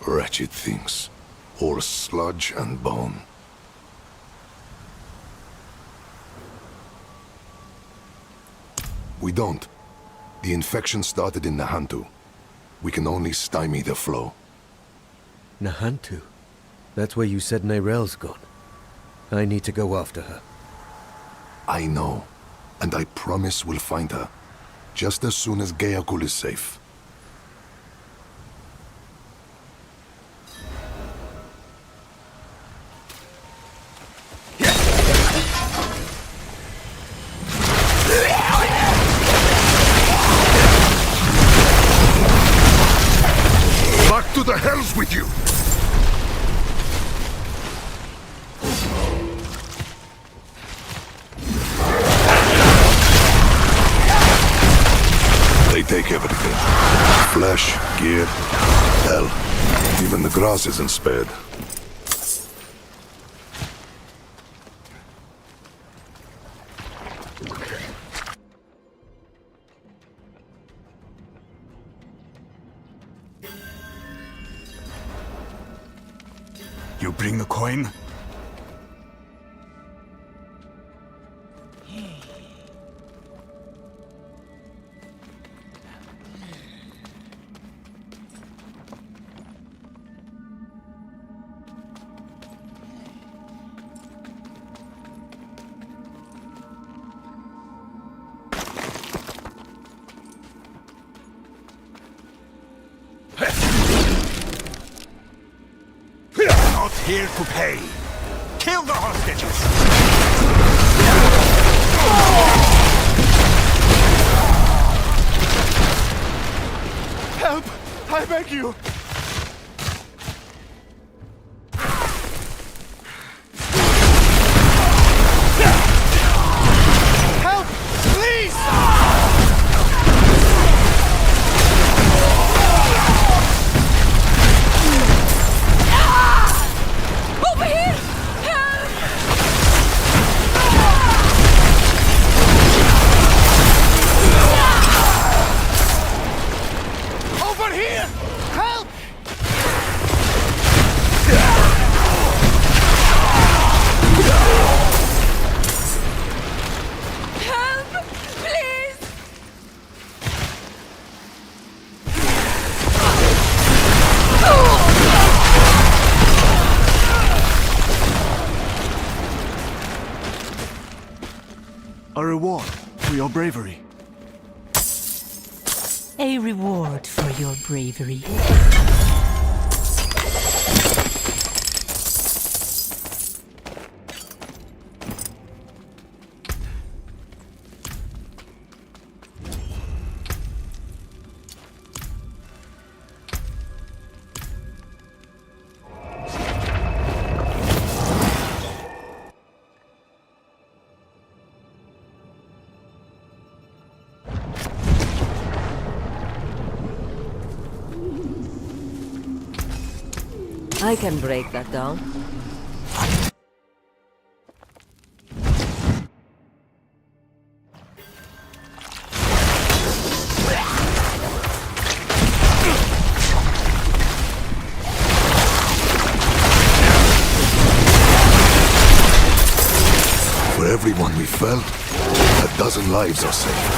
Wretched things. All sludge and bone. We don't. The infection started in Nahantu. We can only stymie the flow. Nahantu? That's where you said Neyrel's gone. I need to go after her. I know. And I promise we'll find her. Just as soon as Gayakul is safe. Back to the hells with you! They take everything. Flesh, gear, hell. Even the grass isn't spared. You bring the coin? Not here to pay. Kill the hostages! Help! I beg you! Help! Please! Over here! Help! Over here! Help! Help! Please! A reward for your bravery. A reward for your bravery. I can break that down. For everyone we fell, a dozen lives are saved.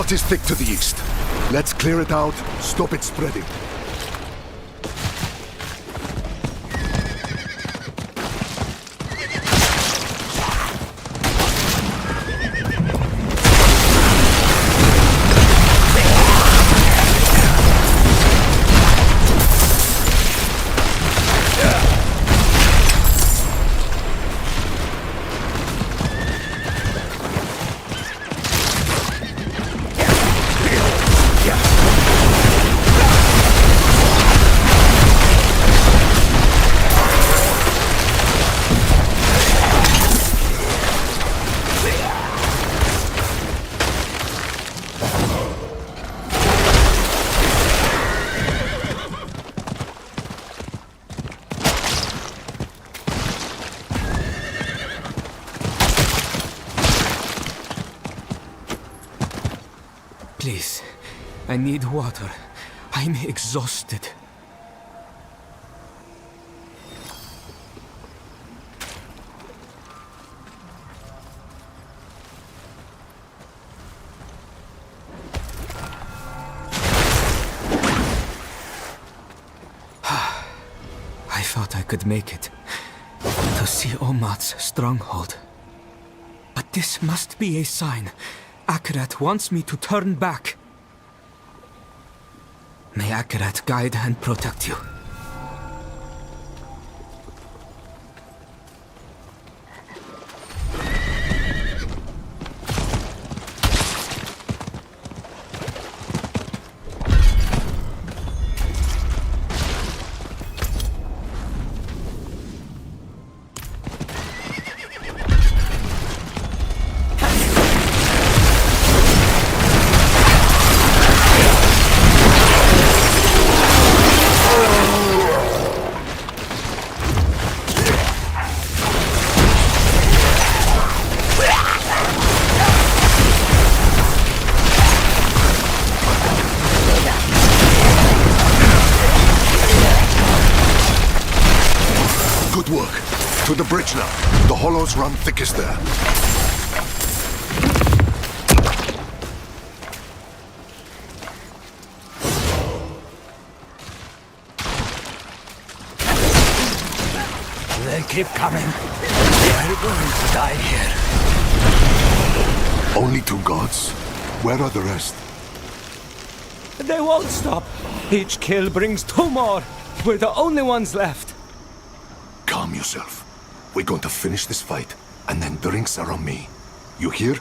Rot is thick to the east. Let's clear it out, stop it spreading. Please, I need water. I'm exhausted. I thought I could make it to see Omat's stronghold. But this must be a sign. Akarat wants me to turn back. May Akarat guide and protect you. Good work. To the bridge now. The hollows run thickest there. They keep coming. We're going to die here. Only 2 gods? Where are the rest? They won't stop. Each kill brings 2 more. We're the only ones left. Calm yourself. We're going to finish this fight, and then drinks are on me. You hear?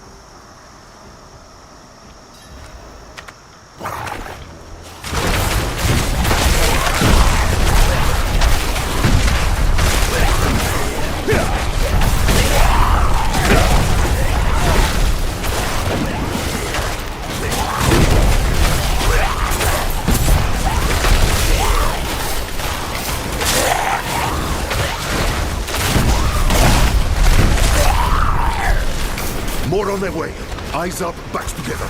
More on their way. Eyes up, backs together.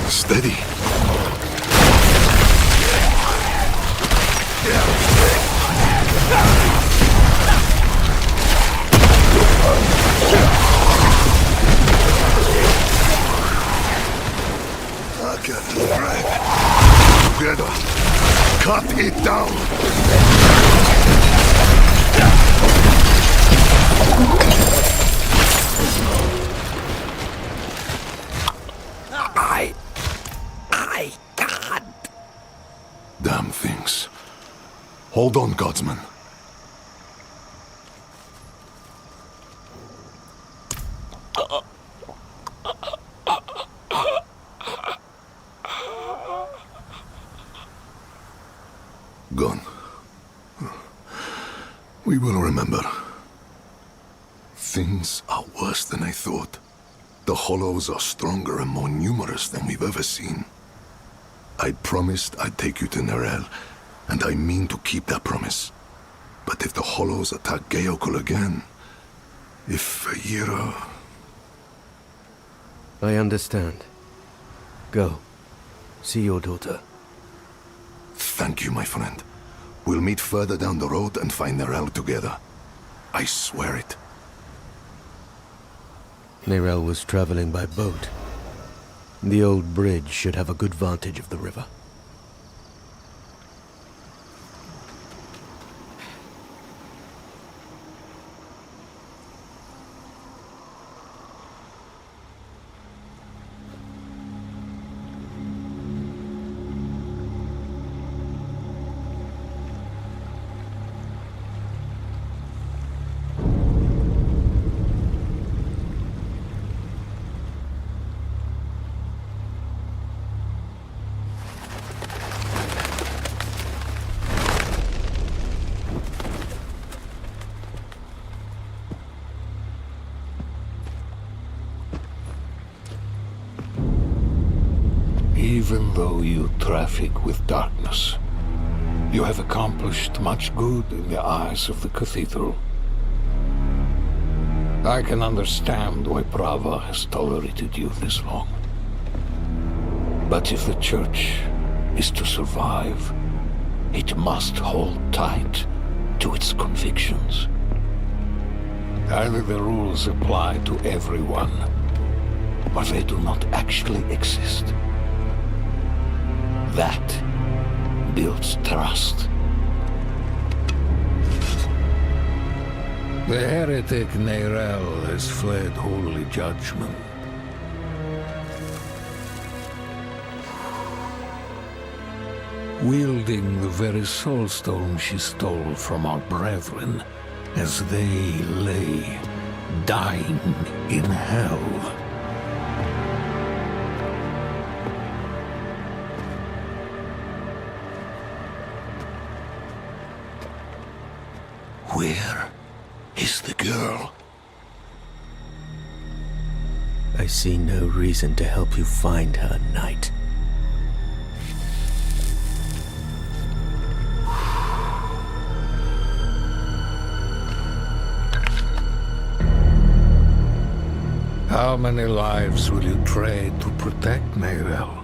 Steady. I got the bread. Together. Cut it down. I can't. Damn things. Hold on, Godsman. Gone. We will remember. Things are worse than I thought. The hollows are stronger and more numerous than we've ever seen. I promised I'd take you to Nerel, and I mean to keep that promise. But if the Hollows attack Geokul again, if Yira... I understand. Go. See your daughter. Thank you, my friend. We'll meet further down the road and find Nerel together. I swear it. Nerel was traveling by boat. The old bridge should have a good vantage of the river. Even though you traffic with darkness, you have accomplished much good in the eyes of the cathedral. I can understand why Prava has tolerated you this long. But if the church is to survive, it must hold tight to its convictions. Either the rules apply to everyone, or they do not actually exist. That builds trust. The heretic Nerel has fled holy judgment. Wielding the very soulstone she stole from our brethren as they lay dying in hell. Where is the girl? I see no reason to help you find her, Knight. How many lives will you trade to protect Nerel?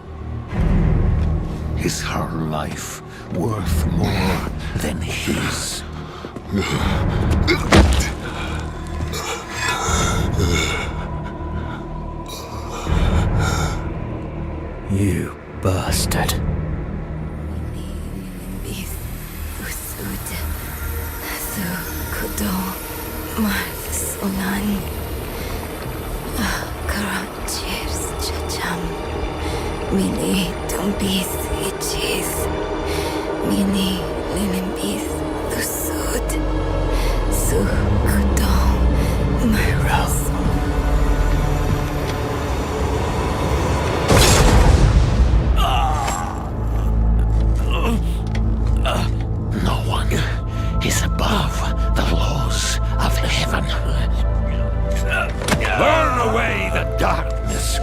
Is her life worth more than his? You bastard. Mini tumbis itches. Mini linimbis tusud. Sukudong maras. No one is above the laws of heaven. Burn away the darkness.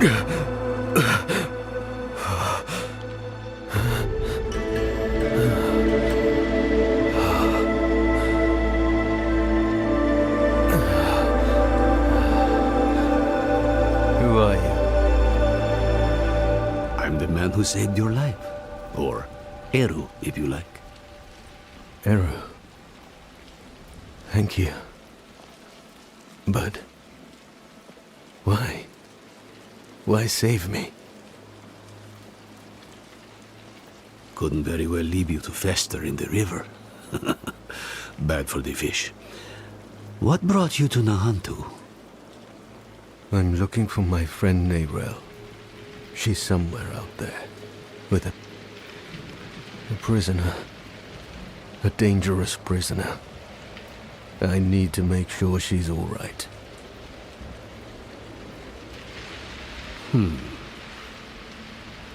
Who are you? I'm the man who saved your life. Or Eru, if you like. Eru. Thank you. But... why? Why save me? Couldn't very well leave you to fester in the river. Bad for the fish. What brought you to Nahantu? I'm looking for my friend Narel. She's somewhere out there. With a prisoner. A dangerous prisoner. I need to make sure she's all right.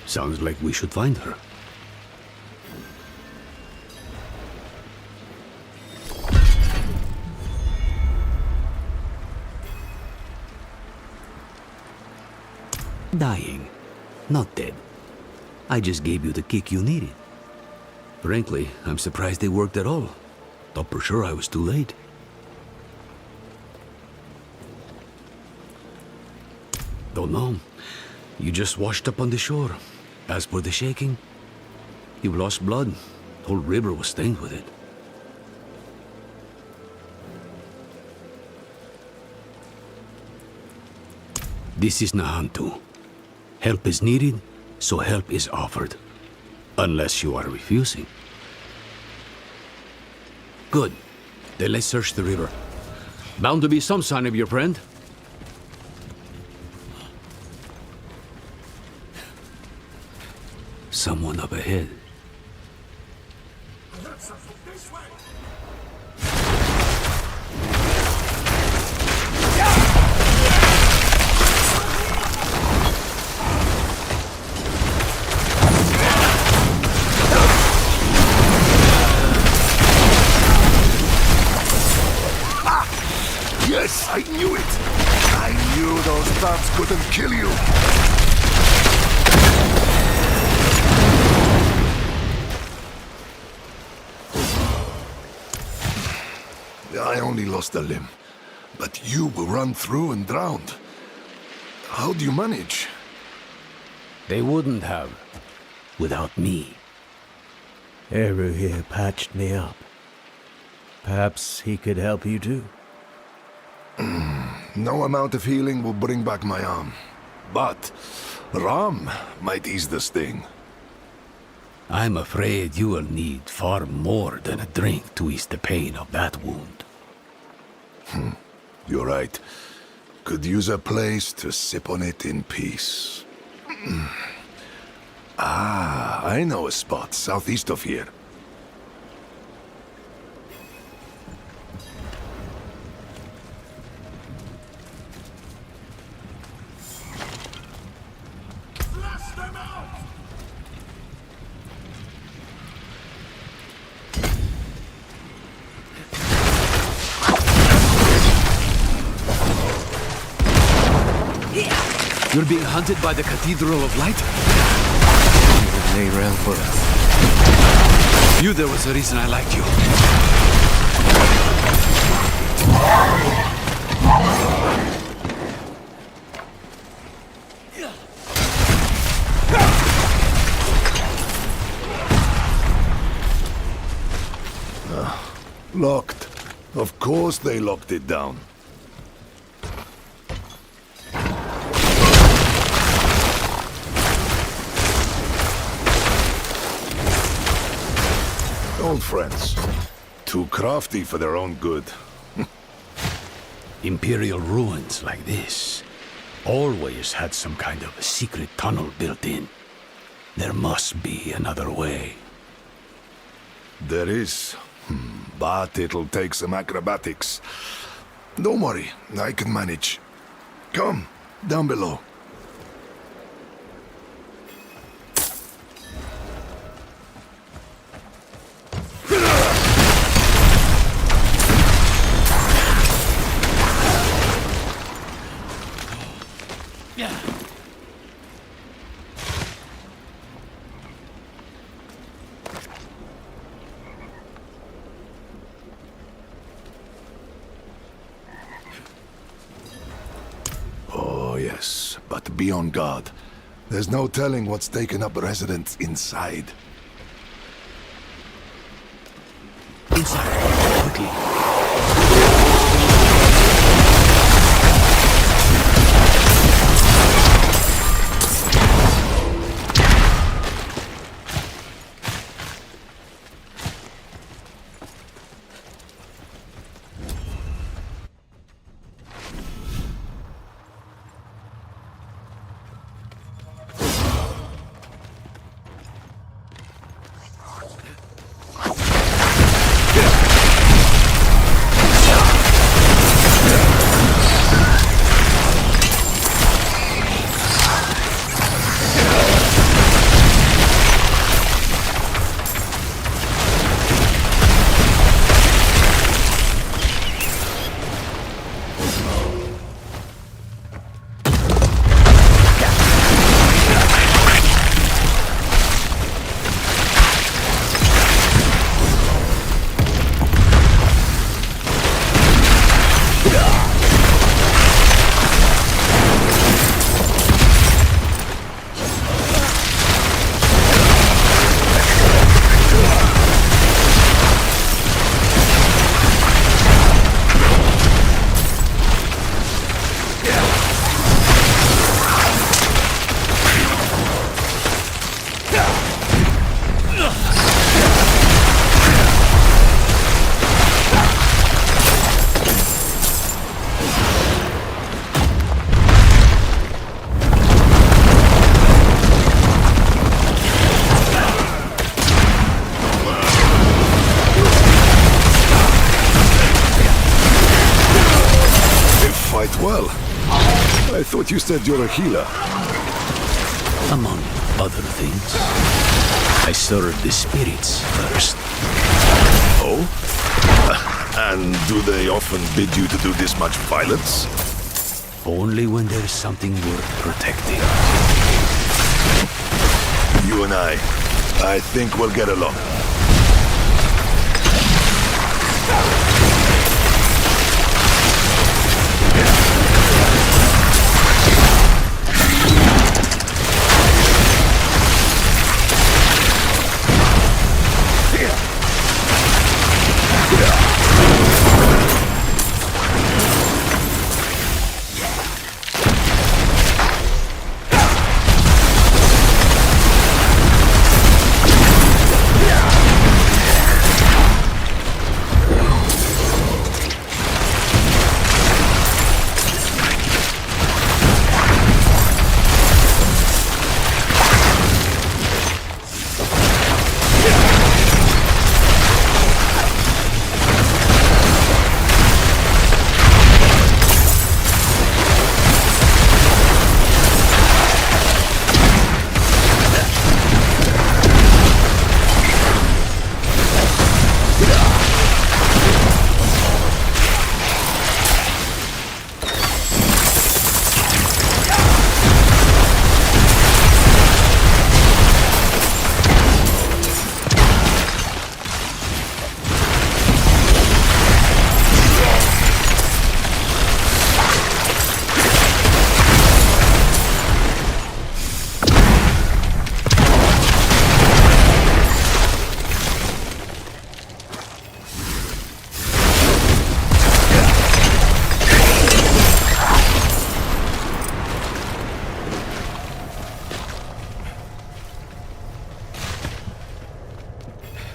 Sounds like we should find her. Dying, not dead. I just gave you the kick you needed. Frankly, I'm surprised they worked at all. Thought for sure I was too late. Don't know. You just washed up on the shore. As for the shaking, you've lost blood. The whole river was stained with it. This is Nahantu. Help is needed, so help is offered. Unless you are refusing. Good. Then let's search the river. Bound to be some sign of your friend. Someone up ahead. Yes, I knew it! I knew those stabs couldn't kill you! I only lost a limb, but you were run through and drowned. How do you manage? They wouldn't have. Without me. Eru here patched me up. Perhaps he could help you too. No amount of healing will bring back my arm. But Ram might ease the sting. I'm afraid you will need far more than a drink to ease the pain of that wound. You're right. Could use a place to sip on it in peace. I know a spot southeast of here. You're being hunted by the Cathedral of Light? Narel for us. You there was a reason I liked you. Locked. Of course they locked it down. Old friends. Too crafty for their own good. Imperial ruins like this always had some kind of a secret tunnel built in. There must be another way. There is. But it'll take some acrobatics. Don't worry, I can manage. Come, down below. be on guard. There's no telling what's taken up residence inside. Inside, quickly. Well, I thought you said you're a healer. Among other things, I serve the spirits first. Oh? And do they often bid you to do this much violence? Only when there's something worth protecting. You and I think we'll get along.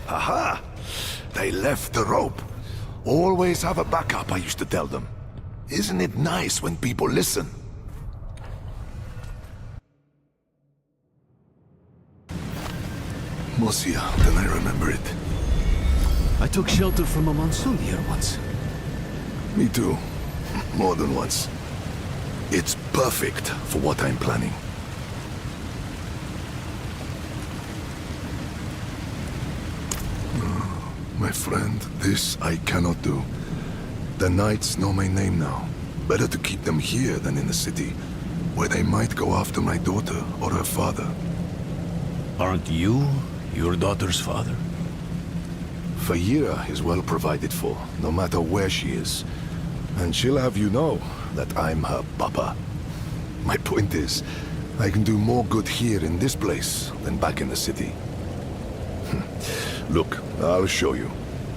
Aha! They left the rope. Always have a backup, I used to tell them. Isn't it nice when people listen? Mosia, then I remember it. I took shelter from a monsoon here once. Me too. More than once. It's perfect for what I'm planning. My friend, this I cannot do. The knights know my name now. Better to keep them here than in the city, where they might go after my daughter or her father. Aren't you your daughter's father? Fiera is well provided for, no matter where she is. And she'll have you know that I'm her papa. My point is, I can do more good here in this place than back in the city. Look, I'll show you.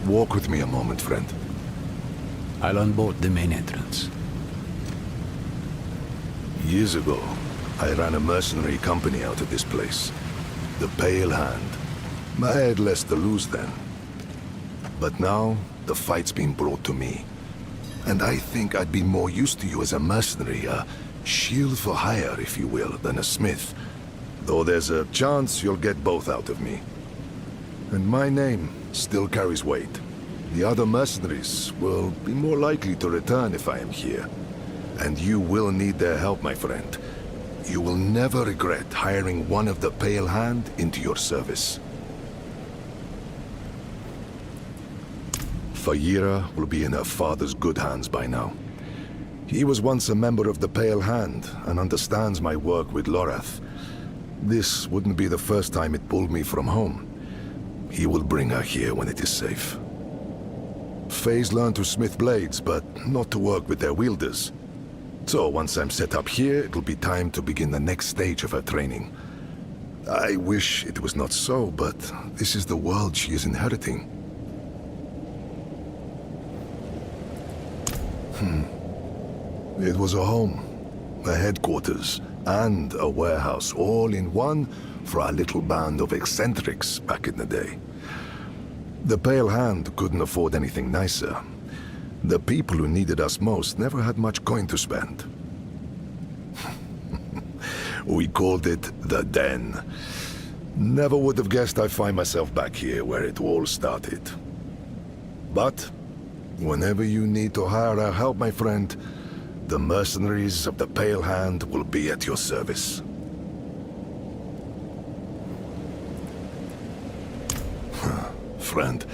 Walk with me a moment, friend. I'll unbolt the main entrance. Years ago, I ran a mercenary company out of this place. The Pale Hand. I had less to lose then. But now, the fight's been brought to me. And I think I'd be more used to you as a mercenary, a shield for hire, if you will, than a smith. Though there's a chance you'll get both out of me. And my name still carries weight. The other mercenaries will be more likely to return if I am here. And you will need their help, my friend. You will never regret hiring one of the Pale Hand into your service. Fiera will be in her father's good hands by now. He was once a member of the Pale Hand and understands my work with Lorath. This wouldn't be the first time it pulled me from home. He will bring her here when it is safe. Faye's learned to smith blades, but not to work with their wielders. So once I'm set up here, it'll be time to begin the next stage of her training. I wish it was not so, but this is the world she is inheriting. It was a home, a headquarters, and a warehouse all in one for our little band of eccentrics back in the day. The Pale Hand couldn't afford anything nicer. The people who needed us most never had much coin to spend. We called it the Den. Never would have guessed I'd find myself back here where it all started. But whenever you need to hire our help, my friend, the mercenaries of the Pale Hand will be at your service. Friend,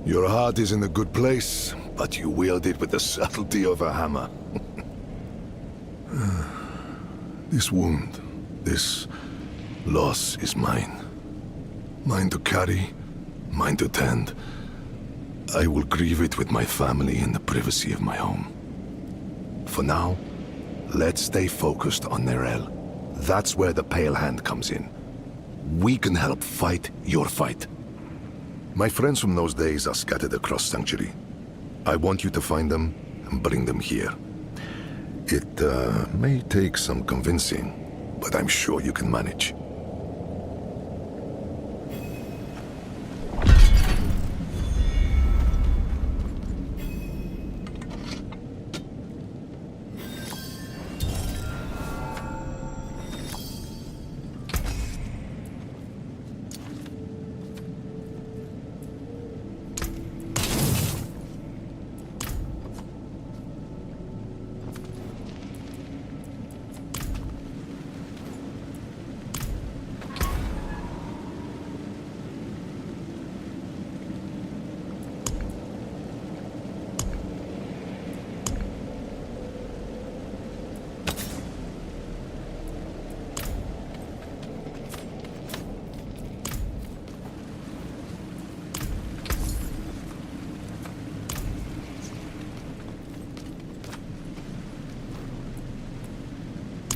your heart is in a good place, but you wield it with the subtlety of a hammer. This wound, this loss is mine. Mine to carry, mine to tend. I will grieve it with my family in the privacy of my home. For now, let's stay focused on Nerel. That's where the Pale Hand comes in. We can help fight your fight. My friends from those days are scattered across Sanctuary. I want you to find them and bring them here. It may take some convincing, but I'm sure you can manage.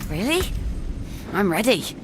Really? I'm ready.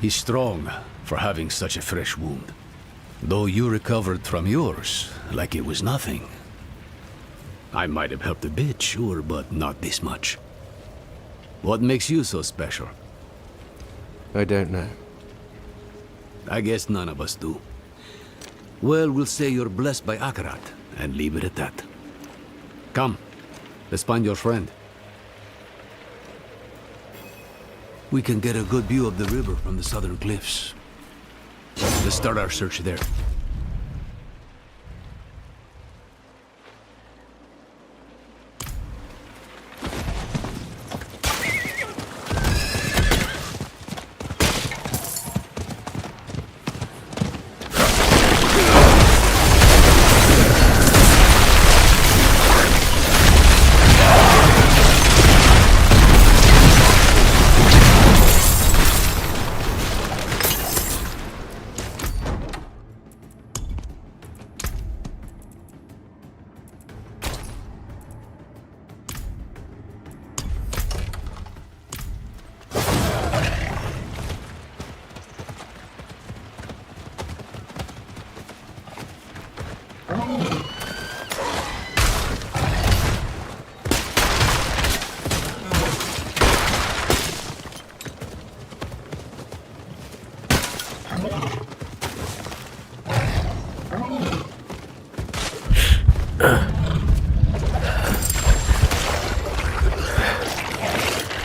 He's strong for having such a fresh wound. Though you recovered from yours like it was nothing. I might have helped a bit, sure, but not this much. What makes you so special? I don't know. I guess none of us do. Well, we'll say you're blessed by Akarat, and leave it at that. Come, let's find your friend. We can get a good view of the river from the southern cliffs. Let's start our search there.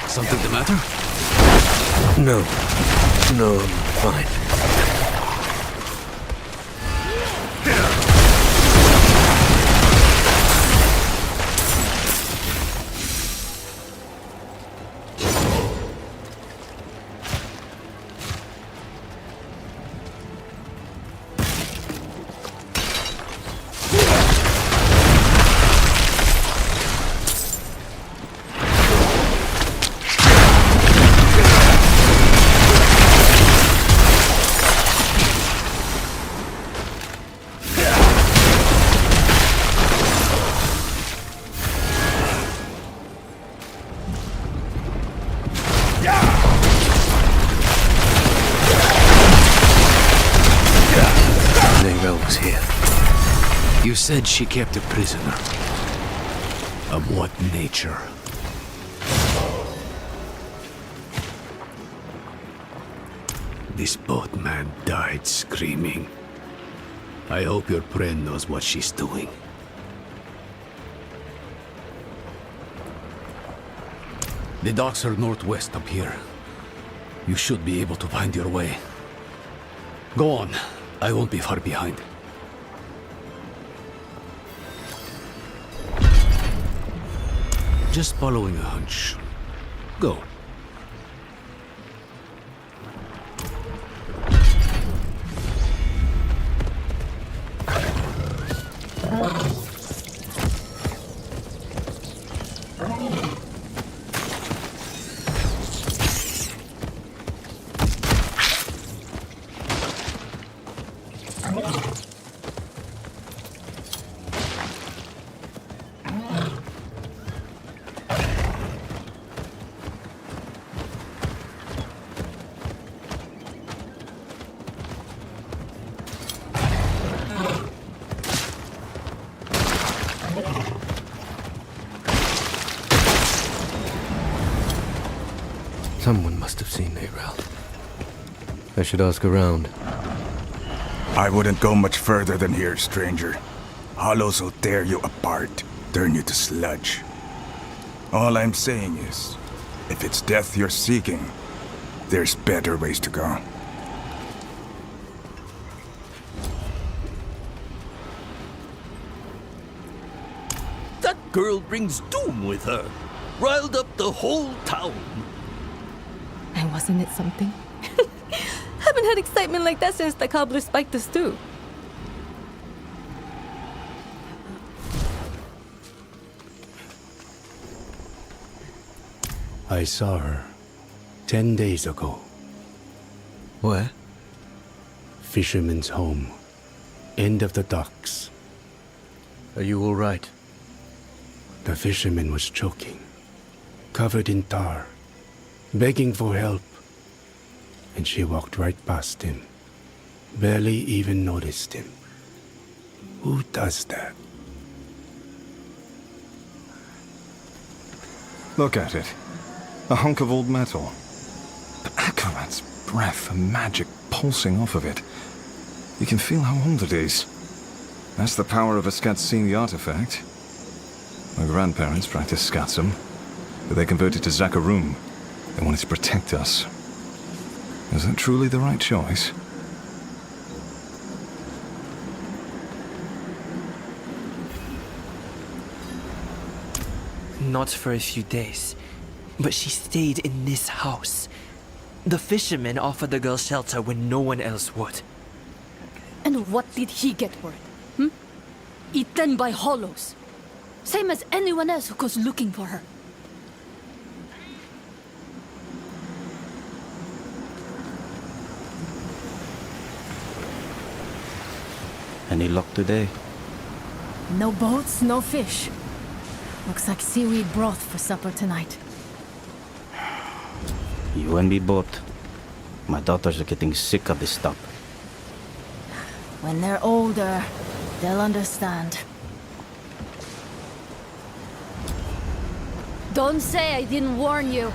Something the matter? No. No, I'm fine. Was here. You said she kept a prisoner. Of what nature? This boatman died screaming. I hope your friend knows what she's doing. The docks are northwest up here. You should be able to find your way. Go on. I won't be far behind. Just following a hunch. Go. Someone must have seen Nerel. I should ask around. I wouldn't go much further than here, stranger. Hollows will tear you apart, turn you to sludge. All I'm saying is, if it's death you're seeking, there's better ways to go. That girl brings doom with her. Riled up the whole town. And wasn't it something? Haven't had excitement like that since the cobbler spiked us too. I saw her 10 days ago. Where? Fisherman's home. End of the docks. Are you all right? The fisherman was choking, covered in tar, begging for help. and she walked right past him. Barely even noticed him. Who does that? Look at it. A hunk of old metal. But Akarat's breath and magic pulsing off of it. You can feel how old it is. That's the power of a Skatsini artifact. My grandparents practiced Skatsum, but they converted to Zakarum. They wanted to protect us. Is that truly the right choice? Not for a few days, but she stayed in this house. The fisherman offered the girl shelter when no one else would. And what did he get for it? Eaten by hollows. Same as anyone else who goes looking for her. Any luck today? No boats, no fish. Looks like seaweed broth for supper tonight. You and me both. My daughters are getting sick of this stuff. When they're older, they'll understand. Don't say I didn't warn you.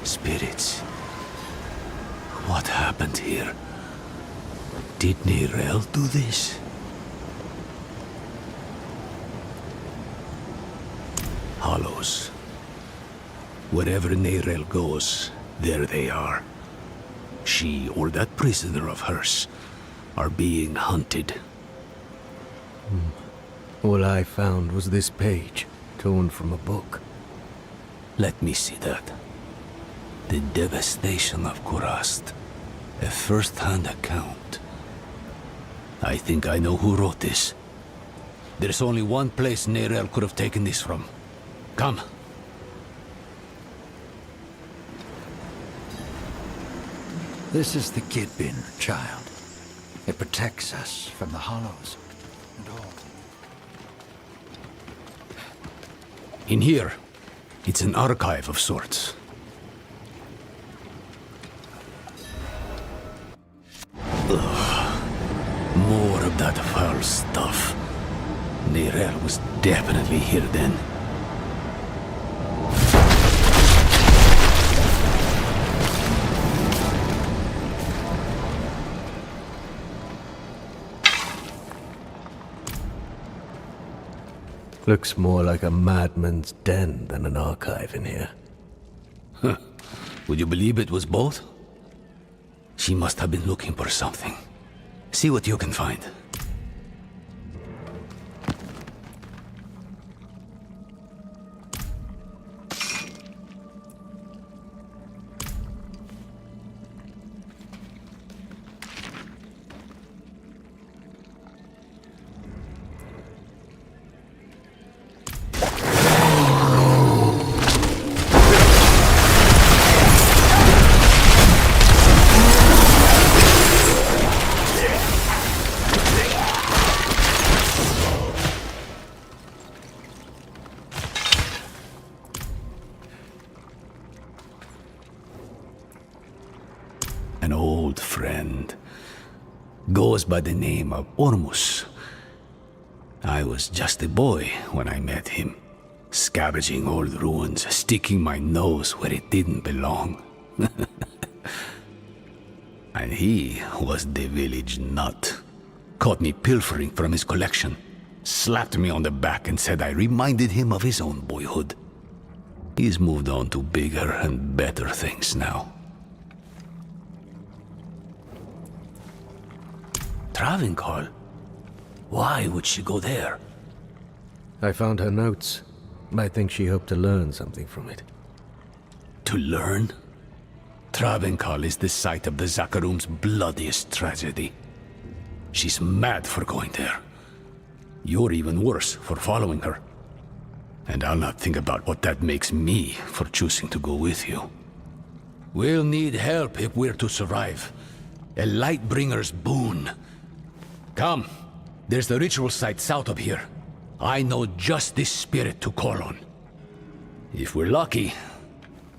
Spirits. What happened here? Did Neyrelle do this? Hollows. Wherever Neyrelle goes, there they are. She or that prisoner of hers are being hunted. All I found was this page, torn from a book. Let me see that. The devastation of Kurast. A first-hand account. I think I know who wrote this. There's only one place Neyrelle could have taken this from. Come. This is the Kid Bin, child. It protects us from the Hollows and all. In here, it's an archive of sorts. Ugh. More of that foul stuff. Neyrelle was definitely here then. Looks more like a madman's den than an archive in here. Huh. Would you believe it was both? She must have been looking for something. See what you can find. An old friend. Goes by the name of Ormus. I was just a boy when I met him. Scavenging old ruins, sticking my nose where it didn't belong. And he was the village nut. Caught me pilfering from his collection. Slapped me on the back and said I reminded him of his own boyhood. He's moved on to bigger and better things now. Travincal? Why would she go there? I found her notes. I think she hoped to learn something from it. To learn? Travincal is the site of the Zakarum's bloodiest tragedy. She's mad for going there. You're even worse for following her. And I'll not think about what that makes me for choosing to go with you. We'll need help if we're to survive. A Lightbringer's boon. Come, there's the ritual site south of here. I know just this spirit to call on. If we're lucky,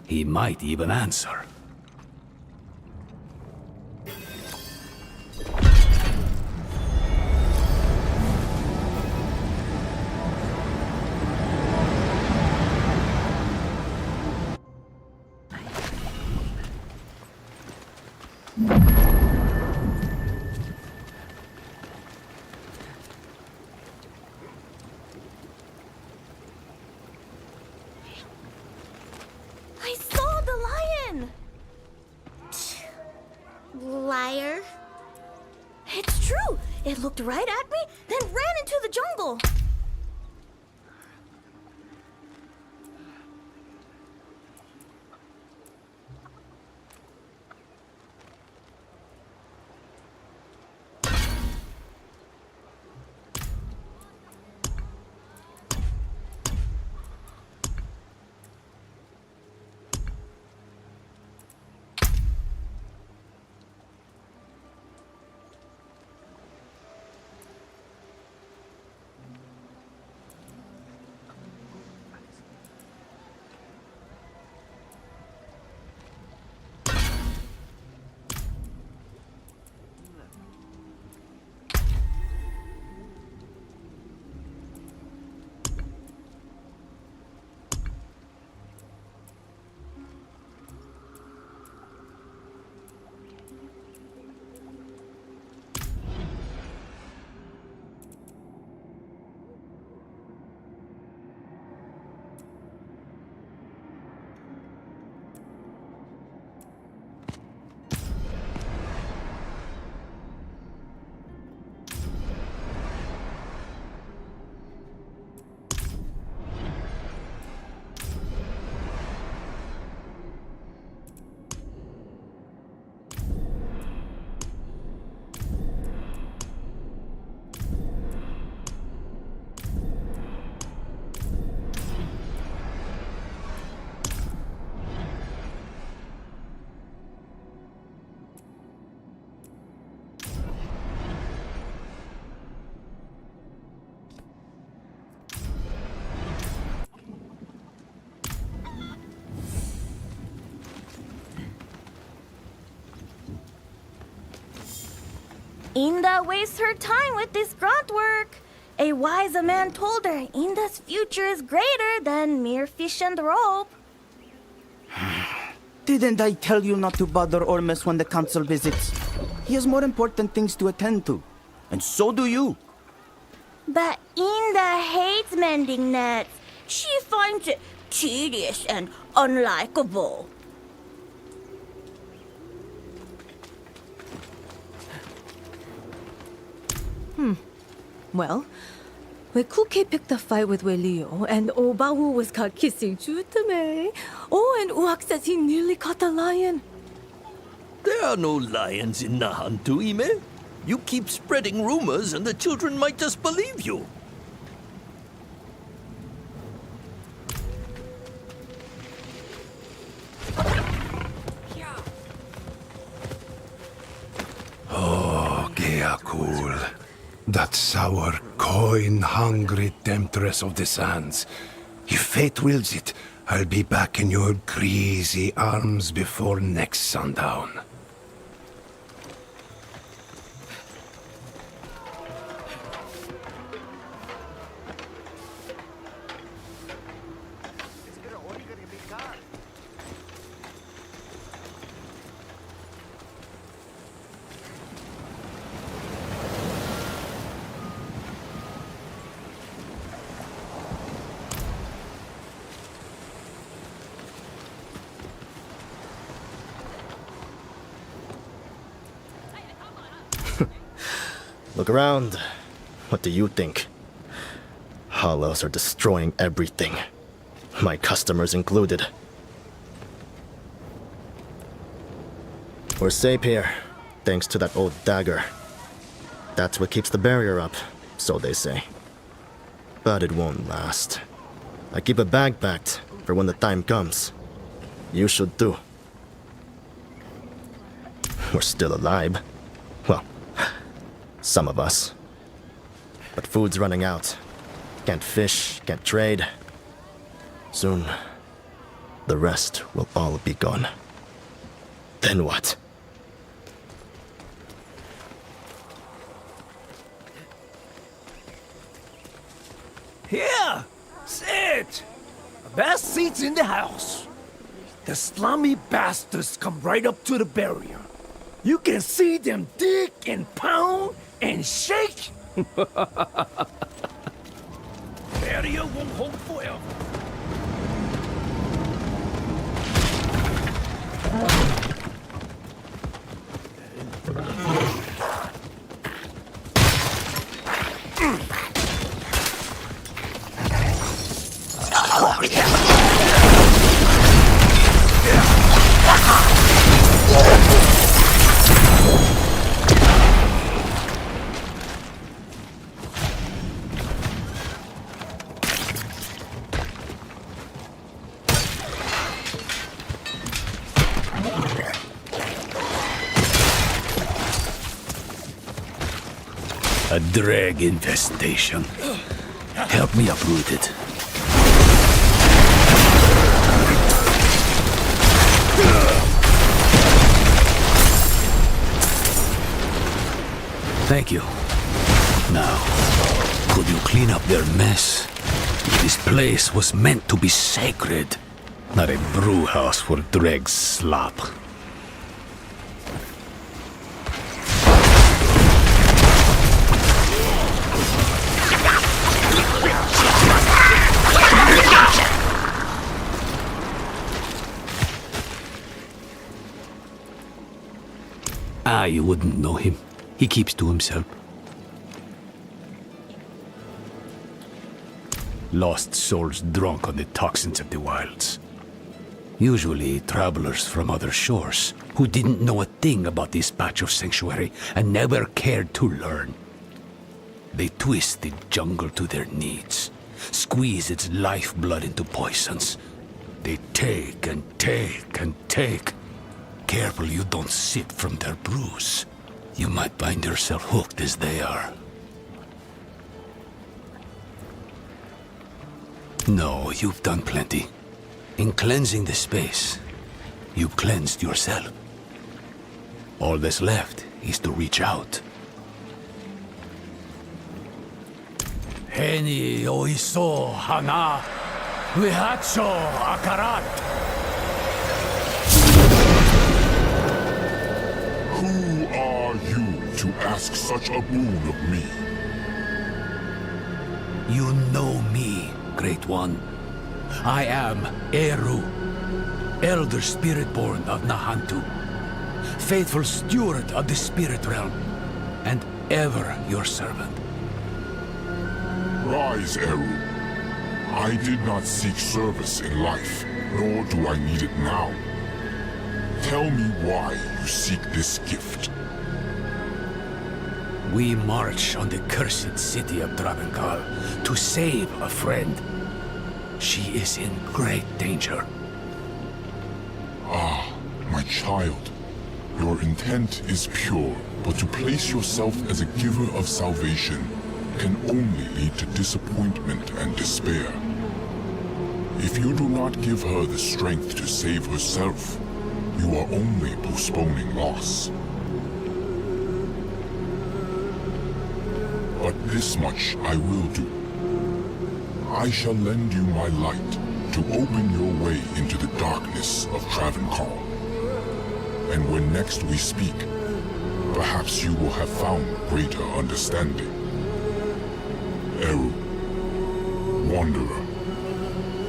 he might even answer. I saw the lion! Liar. It's true! It looked right at me, then ran into the jungle. Inda wastes her time with this grunt work. A wise man told her Inda's future is greater than mere fish and rope. Didn't I tell you not to bother Ormus when the council visits? He has more important things to attend to. And so do you. But Inda hates mending nets. She finds it tedious and unlikable. Well, Wekuke picked a fight with Welio, and Obahu was caught kissing Jutame. Oh, and Uak says he nearly caught the lion. There are no lions in Nahantu, Ime. You keep spreading rumors and the children might just believe you. Oh, Geakul. That sour, coin-hungry temptress of the sands. If fate wills it, I'll be back in your greasy arms before next sundown. Look around. What do you think? Hollows are destroying everything. My customers included. We're safe here, thanks to that old dagger. That's what keeps the barrier up, so they say. But it won't last. I keep a bag packed for when the time comes. You should too. We're still alive. Well, some of us. But food's running out. Can't fish, can't trade. Soon, the rest will all be gone. Then what? Here! Sit! The best seats in the house. The slummy bastards come right up to the barrier. You can see them dig and pound and shake. Barrier won't hold forever. A drag infestation. Help me uproot it. Thank you. Now, could you clean up their mess? This place was meant to be sacred, not a brew house for dregs slop. You wouldn't know him. He keeps to himself. Lost souls drunk on the toxins of the wilds. Usually travelers from other shores who didn't know a thing about this patch of sanctuary and never cared to learn. They twist the jungle to their needs, squeeze its lifeblood into poisons. They take and take and take. Careful you don't sip from their brews. You might find yourself hooked as they are. No, you've done plenty. In cleansing the space, you cleansed yourself. All that's left is to reach out. Heni oiso hana vihacho akarat. Who are you to ask such a boon of me? You know me, Great One. I am Eru, Elder Spirit-born of Nahantu, faithful steward of the Spirit Realm, and ever your servant. Rise, Eru. I did not seek service in life, nor do I need it now. Tell me why you seek this gift. We march on the cursed city of Travenkal to save a friend. She is in great danger. Ah, my child. Your intent is pure, but to place yourself as a giver of salvation can only lead to disappointment and despair. If you do not give her the strength to save herself, you are only postponing loss. But this much I will do. I shall lend you my light to open your way into the darkness of Travenkal. And when next we speak, perhaps you will have found greater understanding. Eru, Wanderer,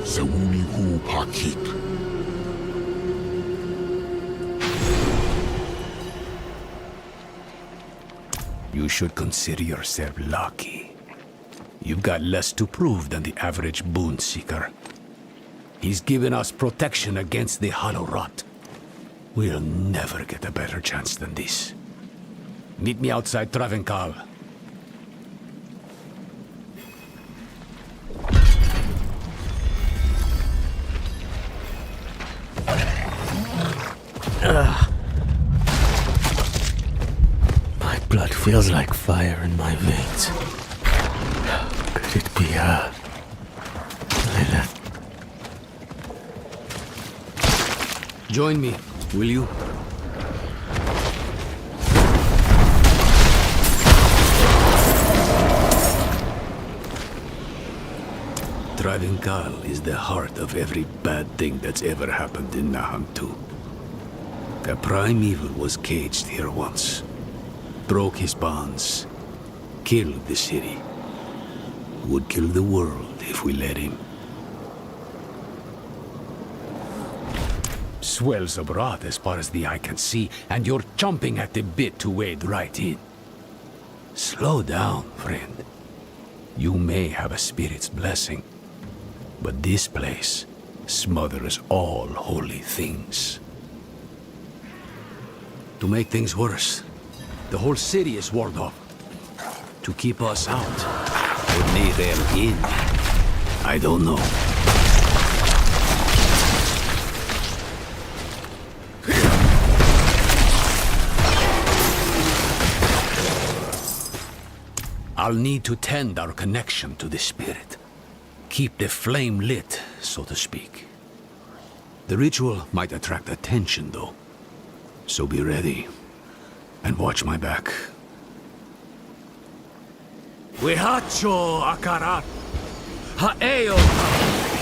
Sewuni Hu Pakik. You should consider yourself lucky. You've got less to prove than the average boon seeker. He's given us protection against the hollow rot. We'll never get a better chance than this. Meet me outside Travenkal. My blood feels like fire in my veins. Could it be her? Lilith. Join me, will you? Travinkal is the heart of every bad thing that's ever happened in Nahantu. The primeval was caged here once, broke his bonds, killed the city. Would kill the world if we let him. Swells abroad as far as the eye can see, and you're chomping at the bit to wade right in. Slow down, friend. You may have a spirit's blessing, but this place smothers all holy things. To make things worse, the whole city is walled off. To keep us out, or Neyrel in, I don't know. I'll need to tend our connection to the spirit. Keep the flame lit, so to speak. The ritual might attract attention, though. So be ready, and watch my back. Wihacho akarat, haeo,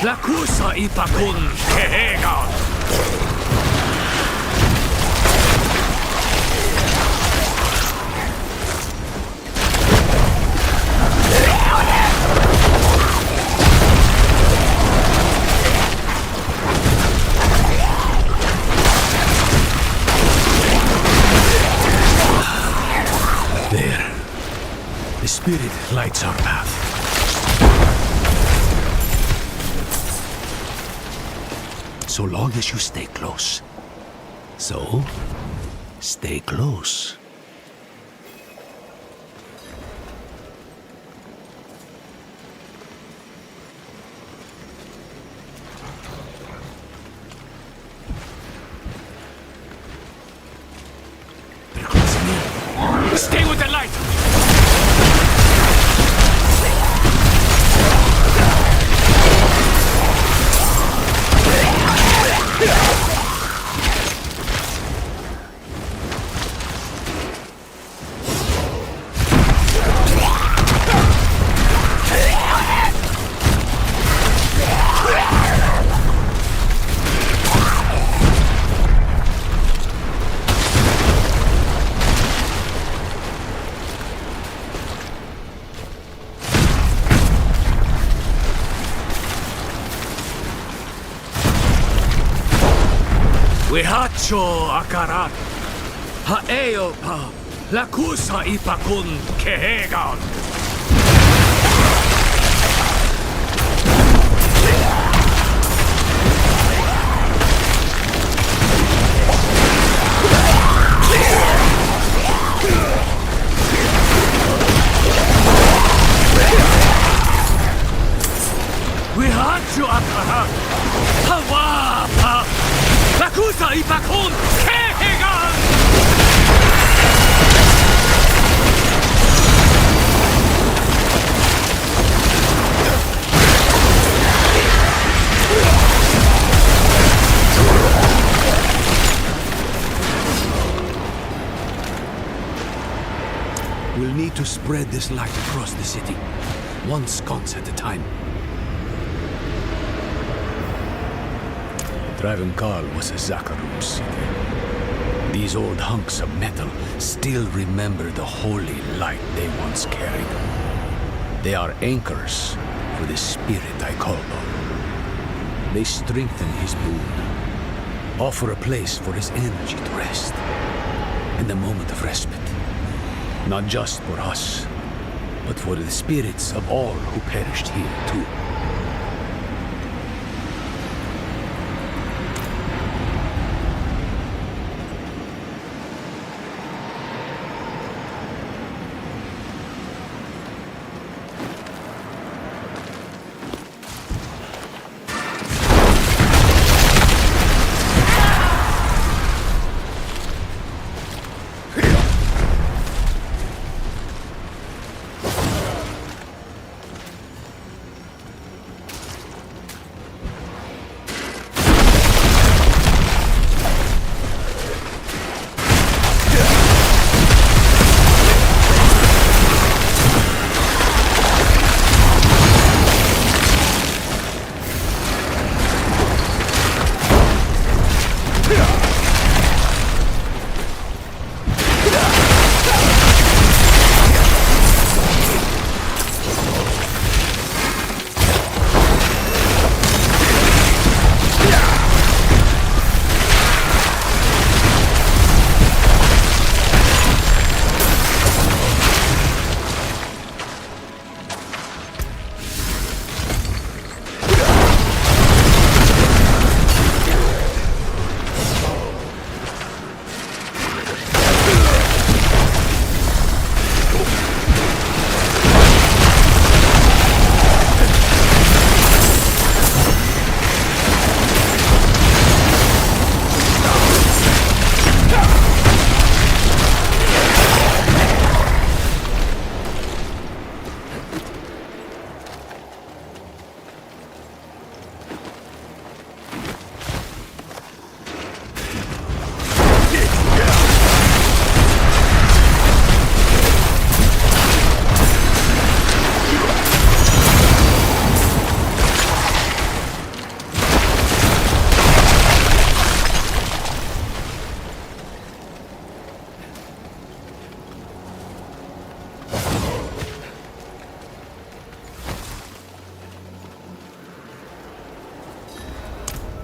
lakusa ipakun kehega. The spirit lights our path. So long as you stay close. So, stay close. They're closing in. Stay with the light! Wihacho akarat, haeo pa, lakusa ipakun kehegan. Wihacho akarat, hawa pa. Lakusa ipakun kehegan! We'll need to spread this light across the city, one sconce at a time. Travinkal was a Zakarum city. These old hunks of metal still remember the holy light they once carried. They are anchors for the spirit I called on. They strengthen his boon, offer a place for his energy to rest, and a moment of respite. Not just for us, but for the spirits of all who perished here too.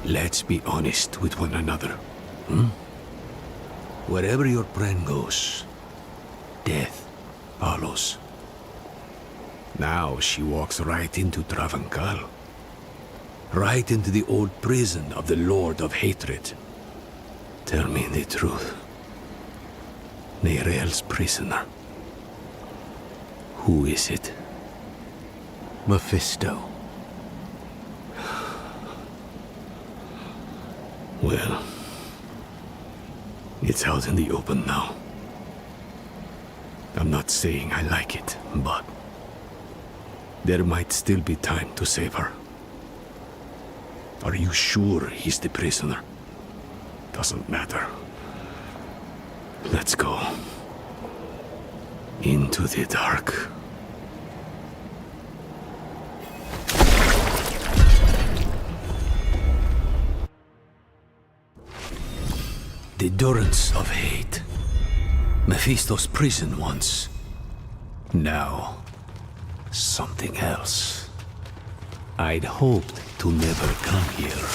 let's be honest with one another. Hmm? Wherever your friend goes, death follows. Now she walks right into Travancal. Right into the old prison of the Lord of Hatred. Tell me the truth. Neirel's prisoner. Who is it? Mephisto. Well, it's out in the open now. I'm not saying I like it, but there might still be time to save her. Are you sure he's the prisoner? Doesn't matter. Let's go. Into the dark. The durance of hate. Mephisto's prison once. Now, something else. I'd hoped to never come here.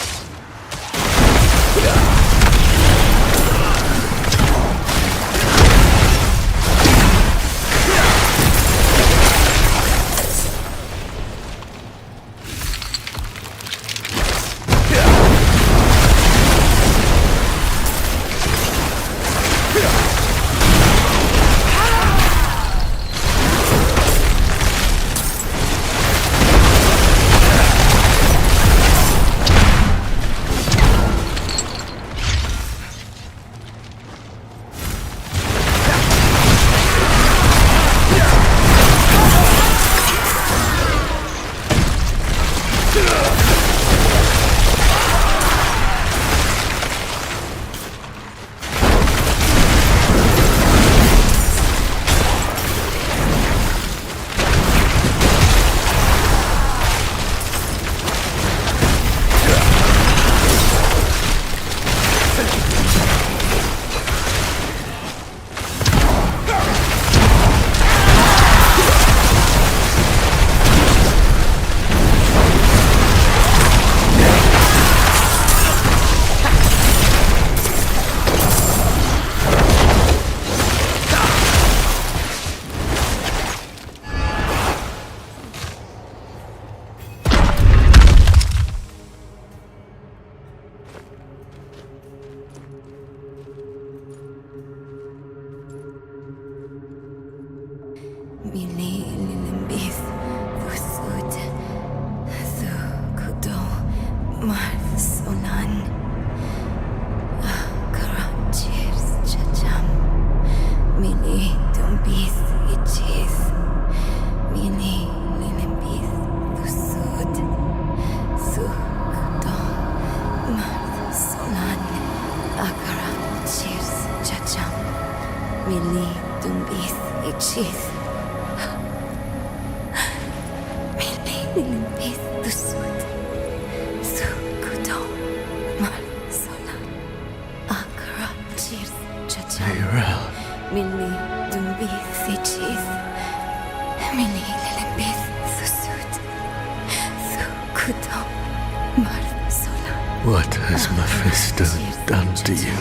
What has Mephisto done to you?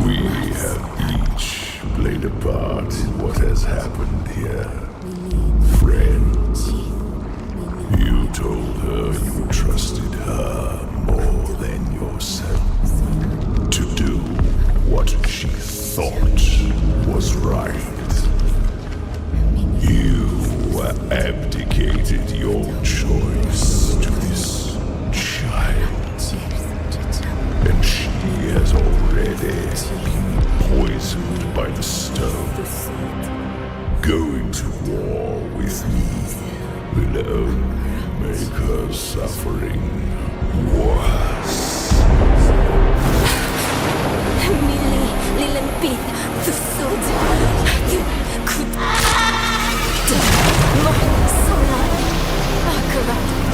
We have each played a part in what has happened here. Friend, you told her you trusted her more than yourself to do what she thought was right. You abdicated your choice to this child, and she has already been poisoned by the stone. Going to war with me will only make her suffering worse.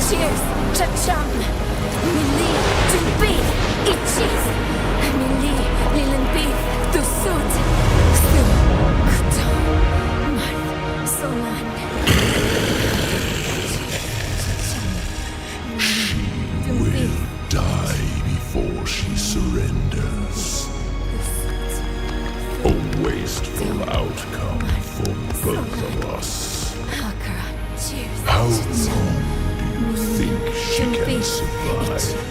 Cheers, cha-cham. Mili, tumpid, itchis. Mili, lilenpid, tusut. Su, kuto, mar, solan. How long do you think she can survive?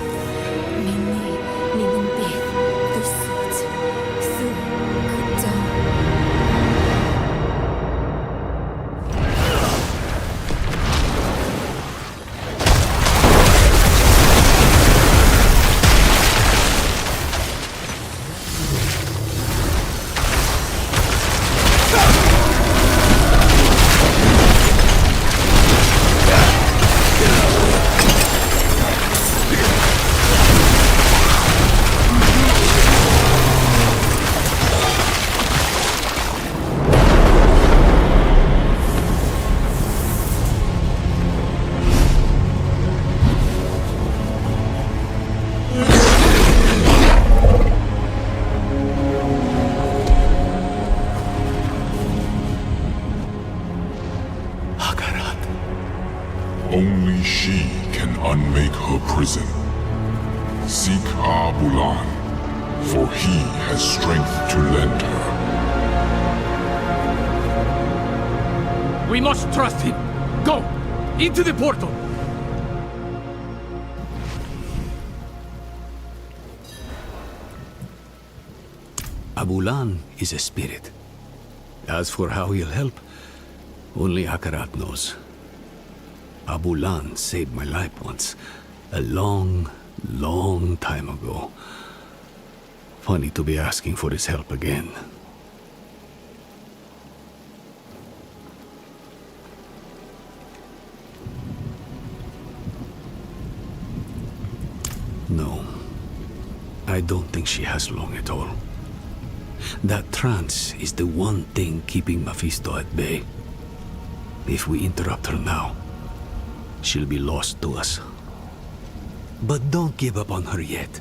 Only she can unmake her prison. Seek Abulan, for he has strength to lend her. We must trust him. Go! Into the portal! Abulan is a spirit. As for how he'll help, only Akarat knows. Abulan saved my life once. A long, long time ago. Funny to be asking for his help again. No. I don't think she has long at all. That trance is the one thing keeping Mephisto at bay. If we interrupt her now, she'll be lost to us. But don't give up on her yet.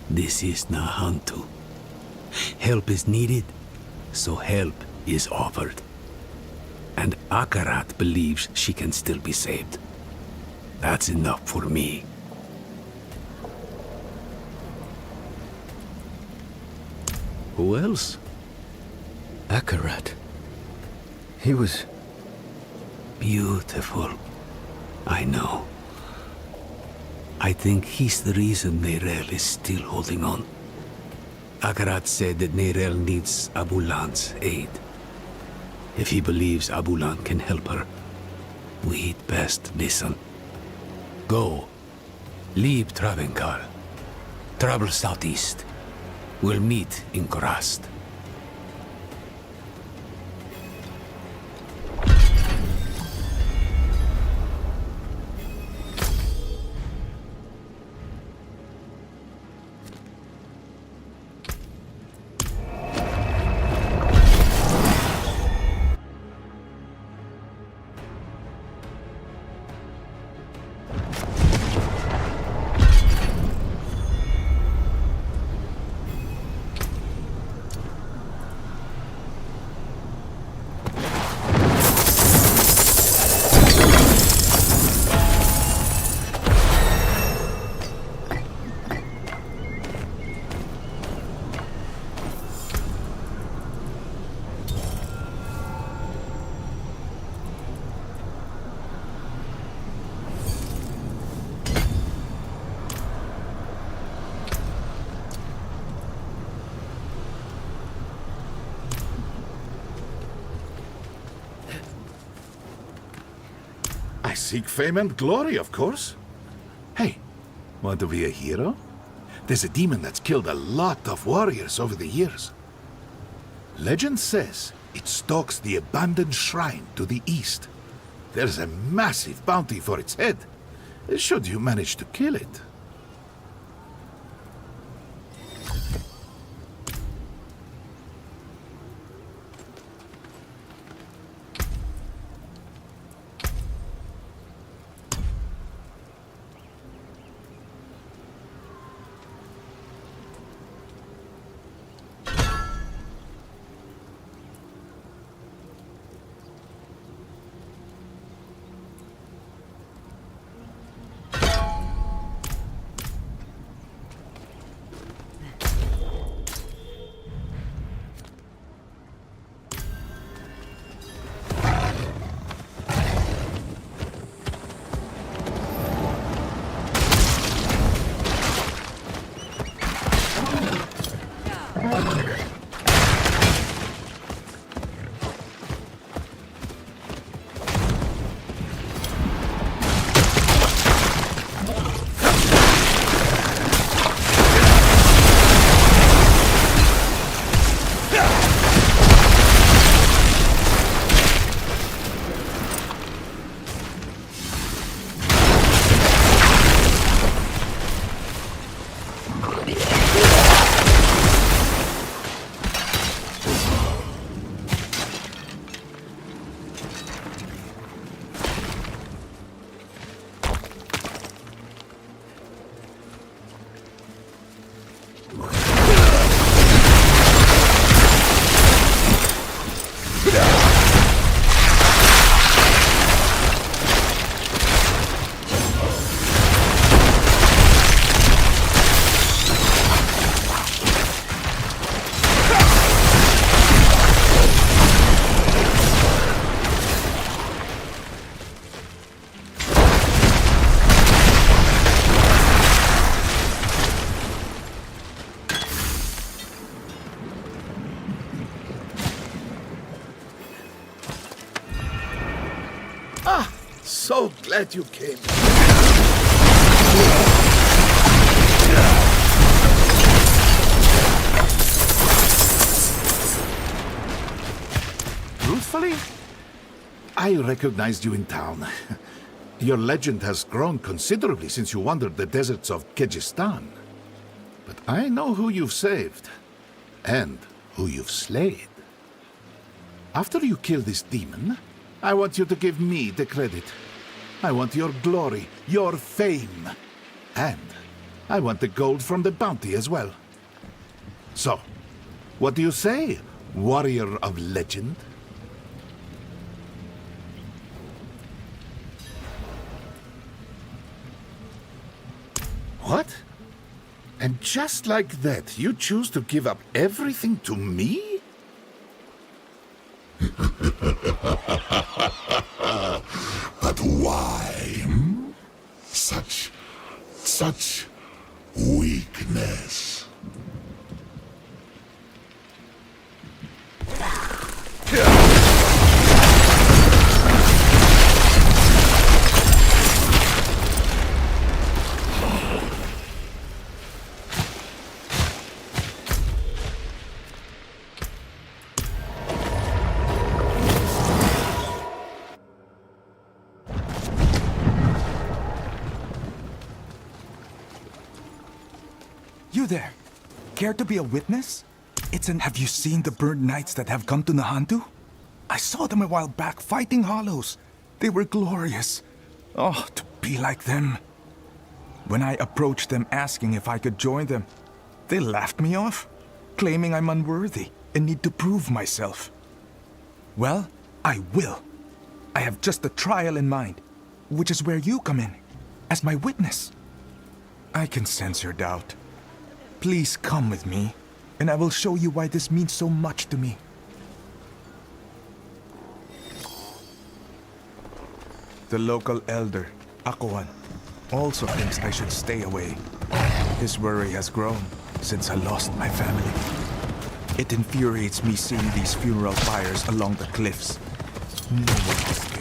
This is Nahantu. Help is needed, so help is offered. And Akarat believes she can still be saved. That's enough for me. Who else? Akarat. He was... beautiful. I know. I think he's the reason Neyrel is still holding on. Akarat said that Neyrel needs Abulan's aid. If he believes Abulan can help her, we'd best listen. Go. Leave Travenkar. Travel southeast. We'll meet in Korast. I seek fame and glory, of course. Hey, want to be a hero? There's a demon that's killed a lot of warriors over the years. Legend says it stalks the abandoned shrine to the east. There's a massive bounty for its head, should you manage to kill it. glad you came. Truthfully, I recognized you in town. Your legend has grown considerably since you wandered the deserts of Kyrgyzstan. But I know who you've saved, and who you've slayed. After you kill this demon, I want you to give me the credit. I want your glory, your fame. And I want the gold from the bounty as well. So, what do you say, warrior of legend? What? And just like that, you choose to give up everything to me? But why? Such weakness. You there. Care to be a witness? Have you seen the burned knights that have come to Nahantu? I saw them a while back fighting hollows. They were glorious. Oh, to be like them. When I approached them asking if I could join them, they laughed me off, claiming I'm unworthy and need to prove myself. Well, I will. I have just a trial in mind, which is where you come in, as my witness. I can sense your doubt. Please come with me, and I will show you why this means so much to me. The local elder, Akuan, also thinks I should stay away. His worry has grown since I lost my family. It infuriates me seeing these funeral pyres along the cliffs. No one is scared.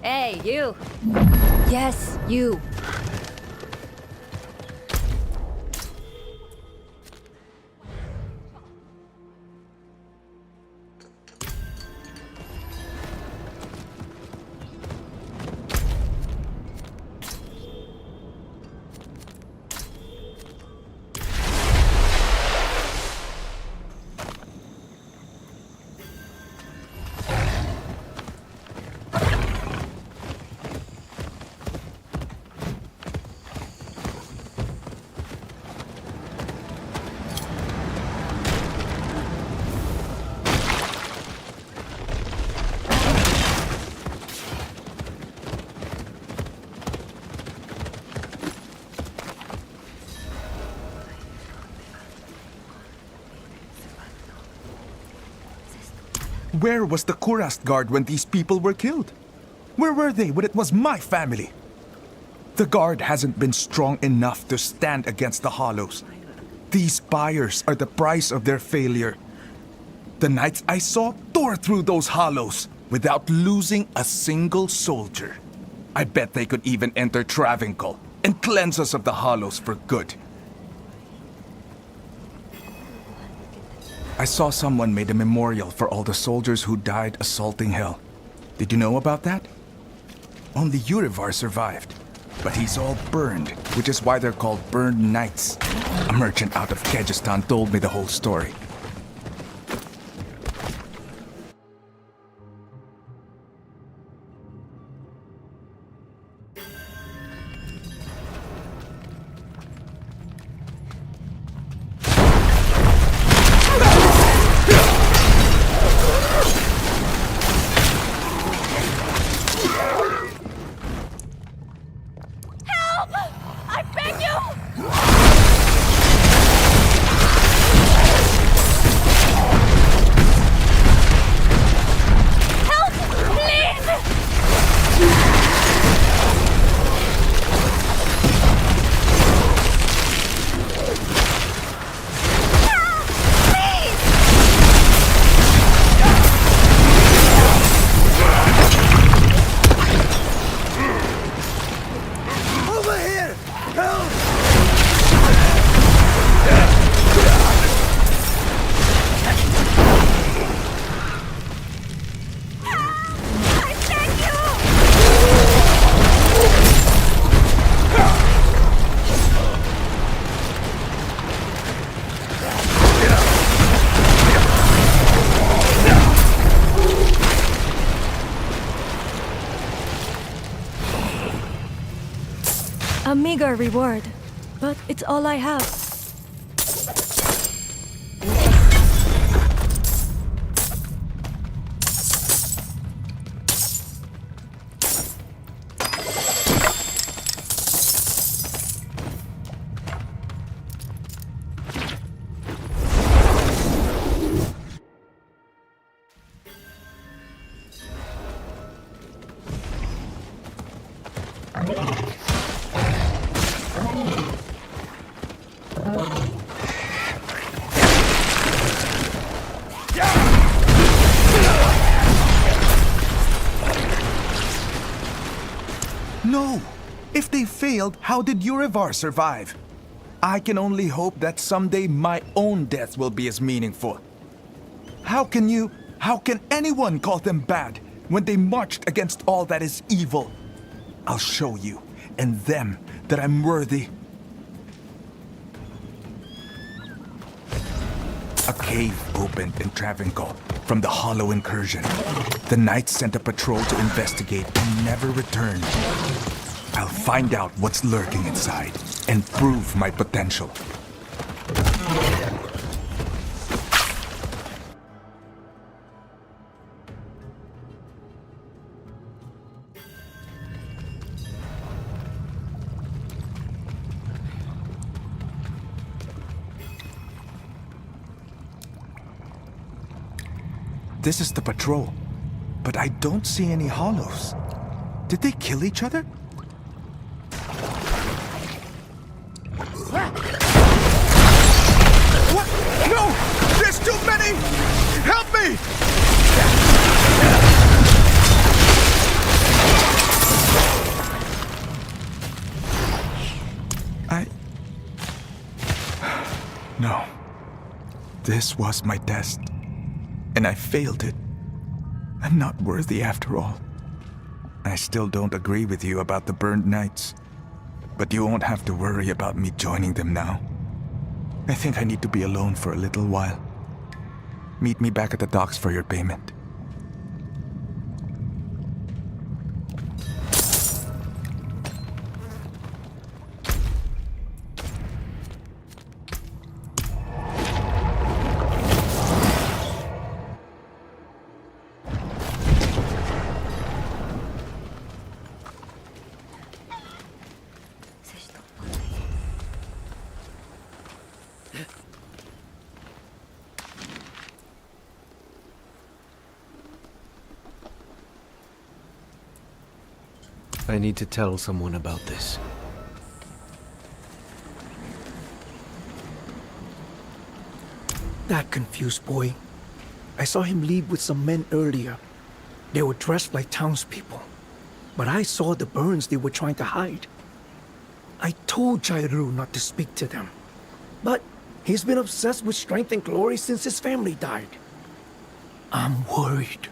Hey, you! Yes, you! Where was the Kurast guard when these people were killed? Where were they when it was my family? The guard hasn't been strong enough to stand against the Hollows. These pyres are the price of their failure. The knights I saw tore through those Hollows without losing a single soldier. I bet they could even enter Travancore and cleanse us of the hollows for good. I saw someone made a memorial for all the soldiers who died assaulting Hell. Did you know about that? Only Urivar survived, but he's all burned, which is why they're called Burned Knights. A merchant out of Kyrgyzstan told me the whole story. A meager reward, but it's all I have. No! If they failed, how did Urivar survive? I can only hope that someday my own death will be as meaningful. How can anyone call them bad when they marched against all that is evil? I'll show you and them that I'm worthy. A cave opened in Travancore from the Hollow incursion. The Knights sent a patrol to investigate and never returned. I'll find out what's lurking inside and prove my potential. This is the patrol, but I don't see any hollows. Did they kill each other? What? No! There's too many! Help me! No. This was my test. And I failed it. I'm not worthy after all. I still don't agree with you about the Burned Knights. But you won't have to worry about me joining them now. I think I need to be alone for a little while. Meet me back at the docks for your payment. I need to tell someone about this. That confused boy. I saw him leave with some men earlier. They were dressed like townspeople. But I saw the burns they were trying to hide. I told Jairu not to speak to them. But he's been obsessed with strength and glory since his family died. I'm worried.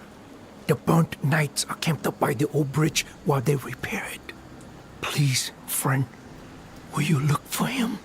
The burnt knights are camped up by the old bridge while they repair it. Please, friend, will you look for him?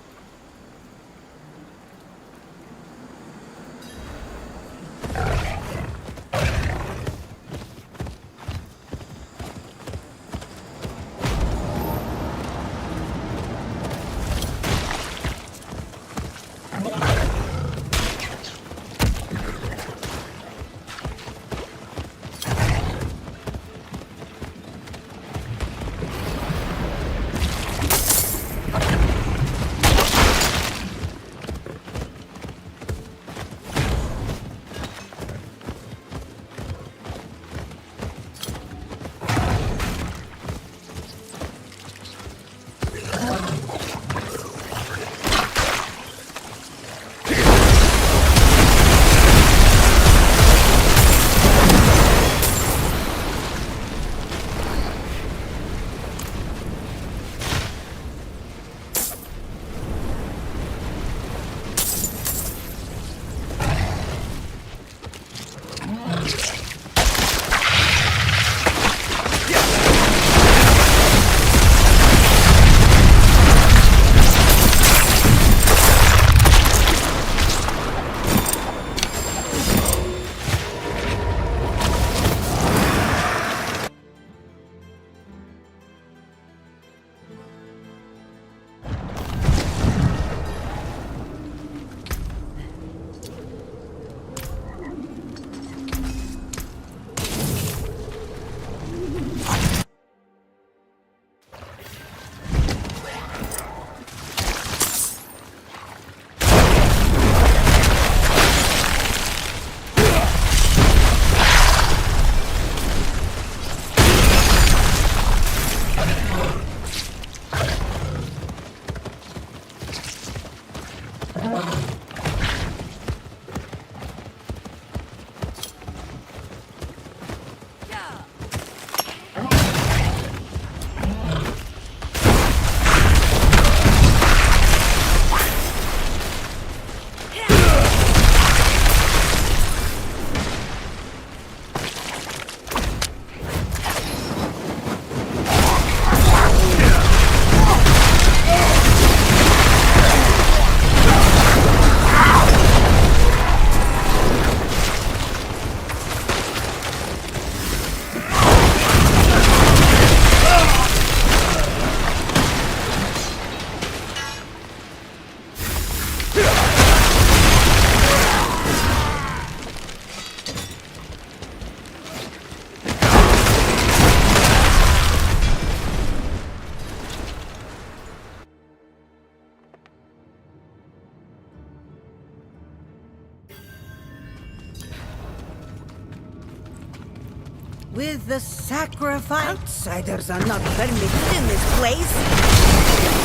With the sacrifice? Outsiders are not permitted in this place.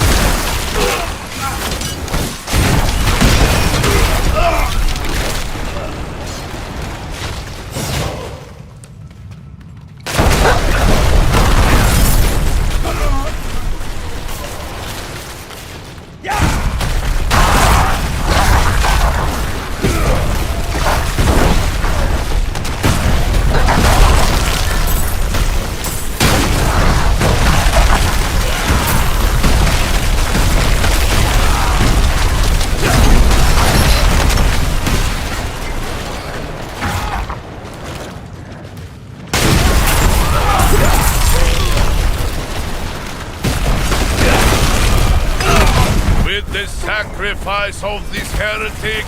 The sacrifice of this heretic.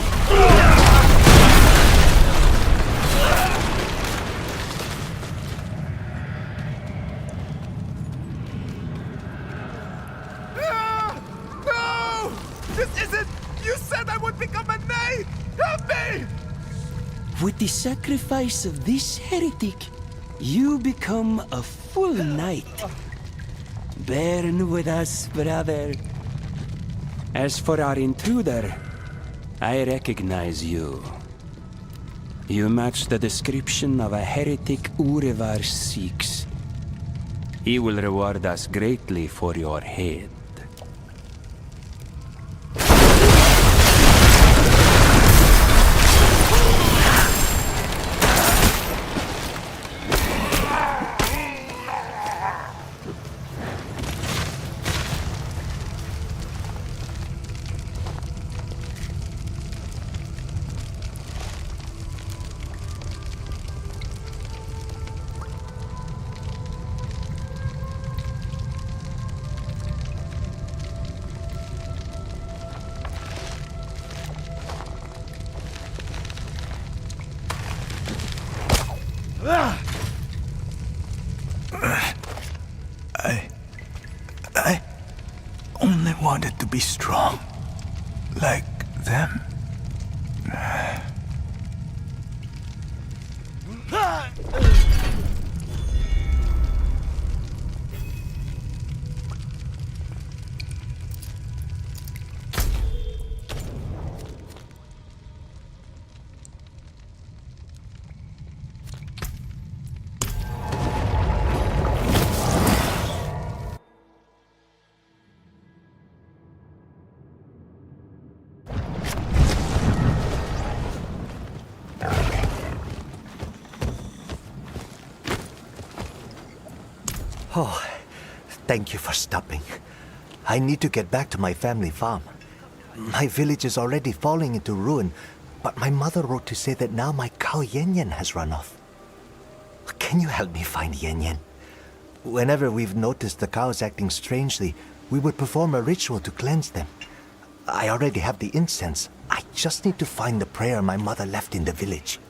No! This isn't... You said I would become a knight! Help me! With the sacrifice of this heretic, you become a full knight. Burn with us, brother. As for our intruder, I recognize you. You match the description of a heretic Urevar seeks. He will reward us greatly for your head. I only wanted to be strong. Like them. Oh, thank you for stopping. I need to get back to my family farm. My village is already falling into ruin, but my mother wrote to say that now my cow Yen Yen has run off. Can you help me find Yen Yen? Whenever we've noticed the cows acting strangely, we would perform a ritual to cleanse them. I already have the incense. I just need to find the prayer my mother left in the village.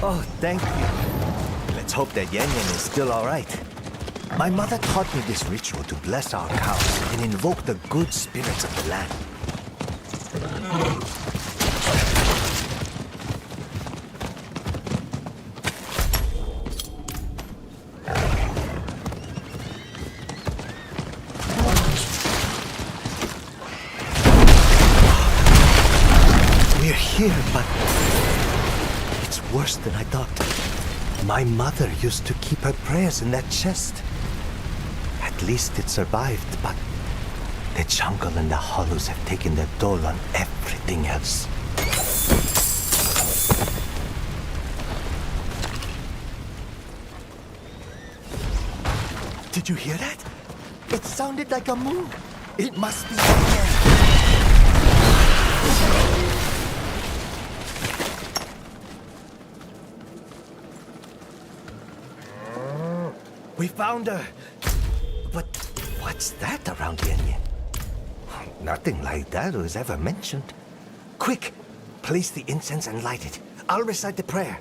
Oh, thank you. Let's hope that Yen Yen is still all right. My mother taught me this ritual to bless our cows and invoke the good spirits of the land. We're here, but it's worse than I thought. My mother used to keep her prayers in that chest. At least it survived, but the jungle and the hollows have taken their toll on everything else. Did you hear that? It sounded like a moon. It must be there. We found her. But what's that around Yen Yen? Nothing like that was ever mentioned. Quick, place the incense and light it. I'll recite the prayer.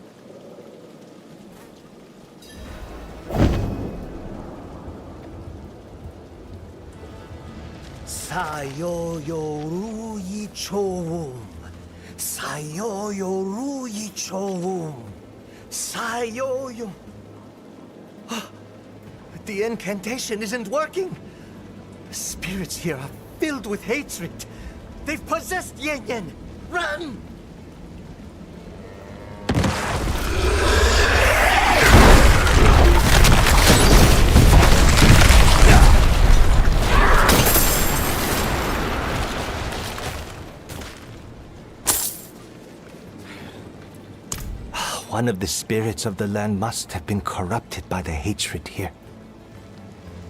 Sayoyo Ruyi Chowum. Sayoyo Ruyi Chowum. Sayoyo. The incantation isn't working. The spirits here are filled with hatred. They've possessed Yen Yen. Run! One of the spirits of the land must have been corrupted by the hatred here.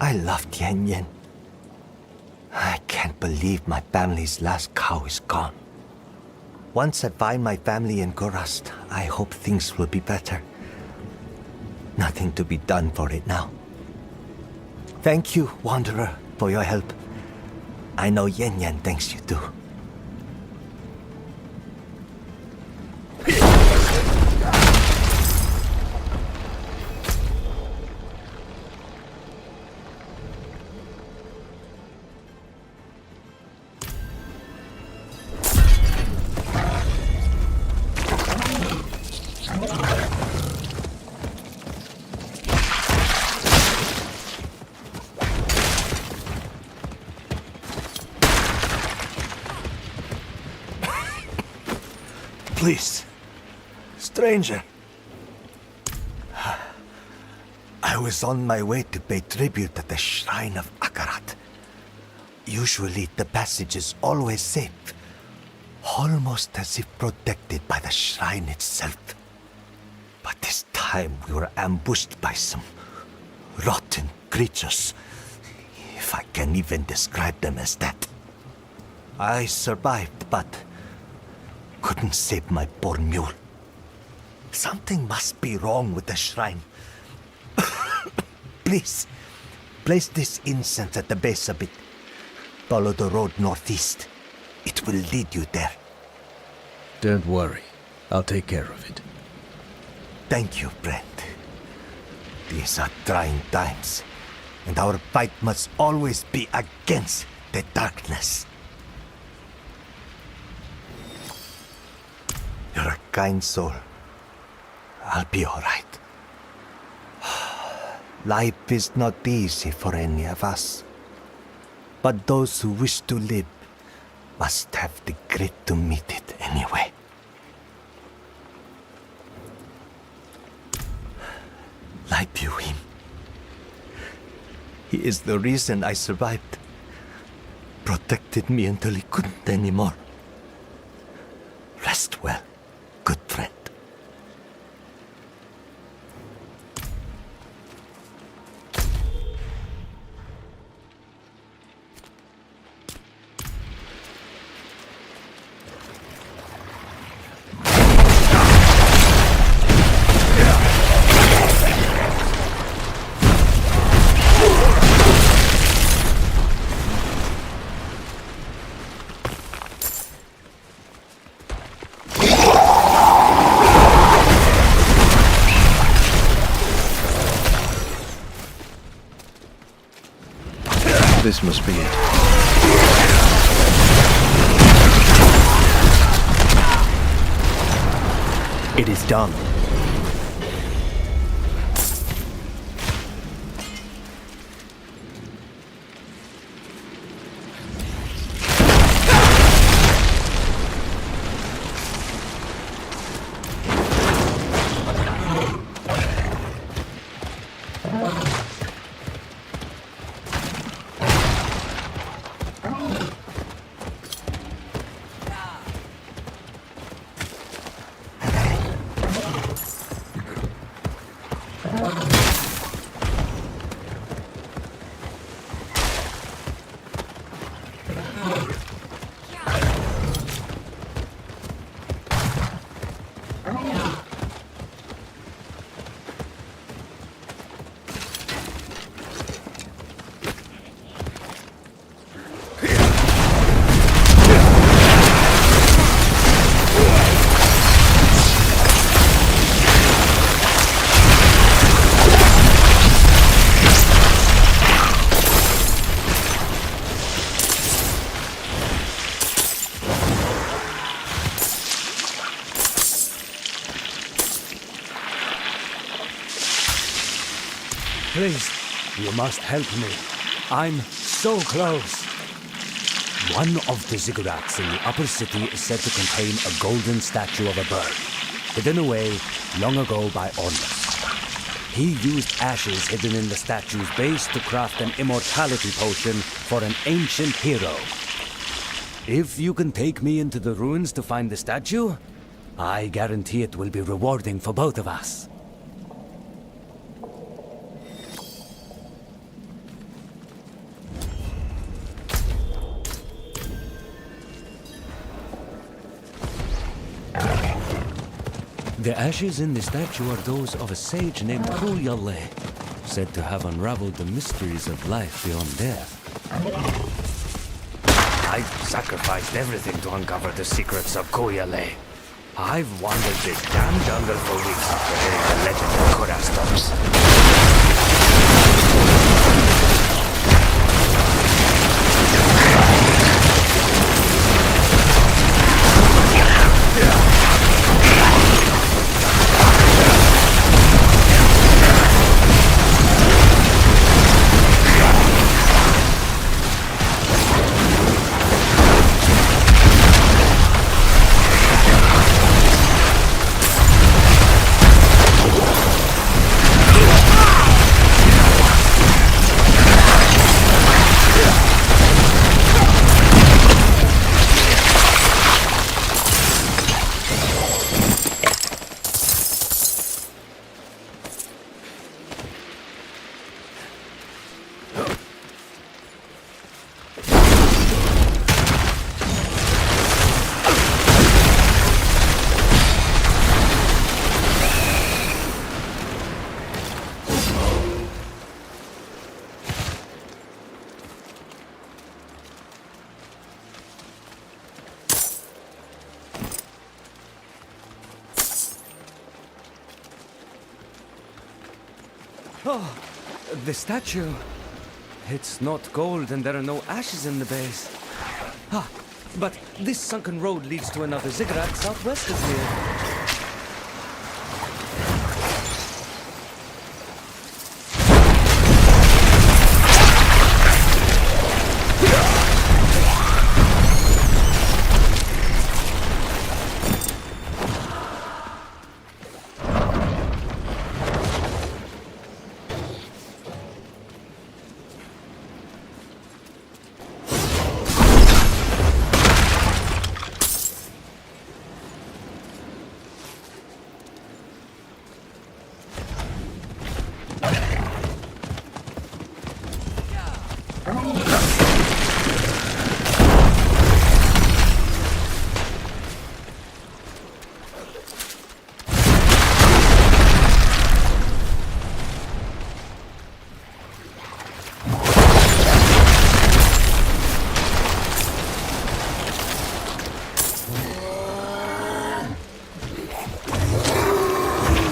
I loved Yen Yen. I can't believe my family's last cow is gone. Once I find my family in Gorast, I hope things will be better. Nothing to be done for it now. Thank you, Wanderer, for your help. I know Yen Yen thanks you too. Please, stranger. I was on my way to pay tribute at the shrine of Akarat. Usually the passage is always safe, almost as if protected by the shrine itself. But this time we were ambushed by some rotten creatures, if I can even describe them as that. I survived, but couldn't save my poor mule. Something must be wrong with the shrine. Please, place this incense at the base of it. Follow the road northeast. It will lead you there. Don't worry. I'll take care of it. Thank you, friend. These are trying times, and our fight must always be against the darkness. You're a kind soul. I'll be all right. Life is not easy for any of us. But those who wish to live must have the grit to meet it anyway. I view him. He is the reason I survived. Protected me until he couldn't anymore. Rest well, good friend. This must be it. It is done. Please, you must help me. I'm so close. One of the ziggurats in the upper city is said to contain a golden statue of a bird, hidden away long ago by Ormus. He used ashes hidden in the statue's base to craft an immortality potion for an ancient hero. If you can take me into the ruins to find the statue, I guarantee it will be rewarding for both of us. The ashes in the statue are those of a sage named Kuyale, said to have unraveled the mysteries of life beyond death. I've sacrificed everything to uncover the secrets of Kuyale. I've wandered this damn jungle for weeks after hearing the legend of Kurastos. Oh, the statue. It's not gold and there are no ashes in the base. Ah, but this sunken road leads to another ziggurat southwest of here.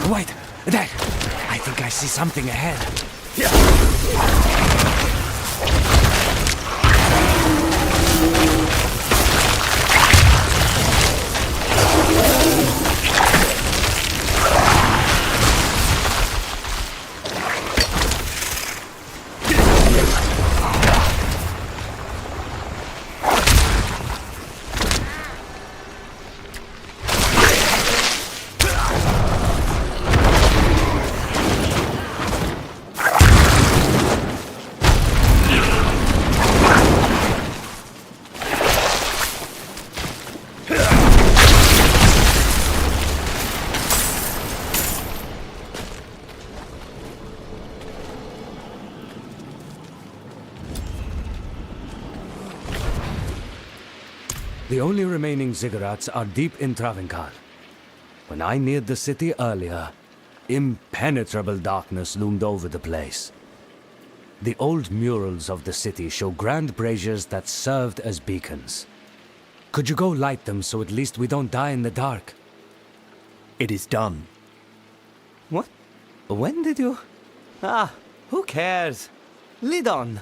Wait, there! I think I see something ahead. The only remaining ziggurats are deep in Travancore. When I neared the city earlier, impenetrable darkness loomed over the place. The old murals of the city show grand braziers that served as beacons. Could you go light them so at least we don't die in the dark? It is done. What? When did you? Ah, who cares? Lead on.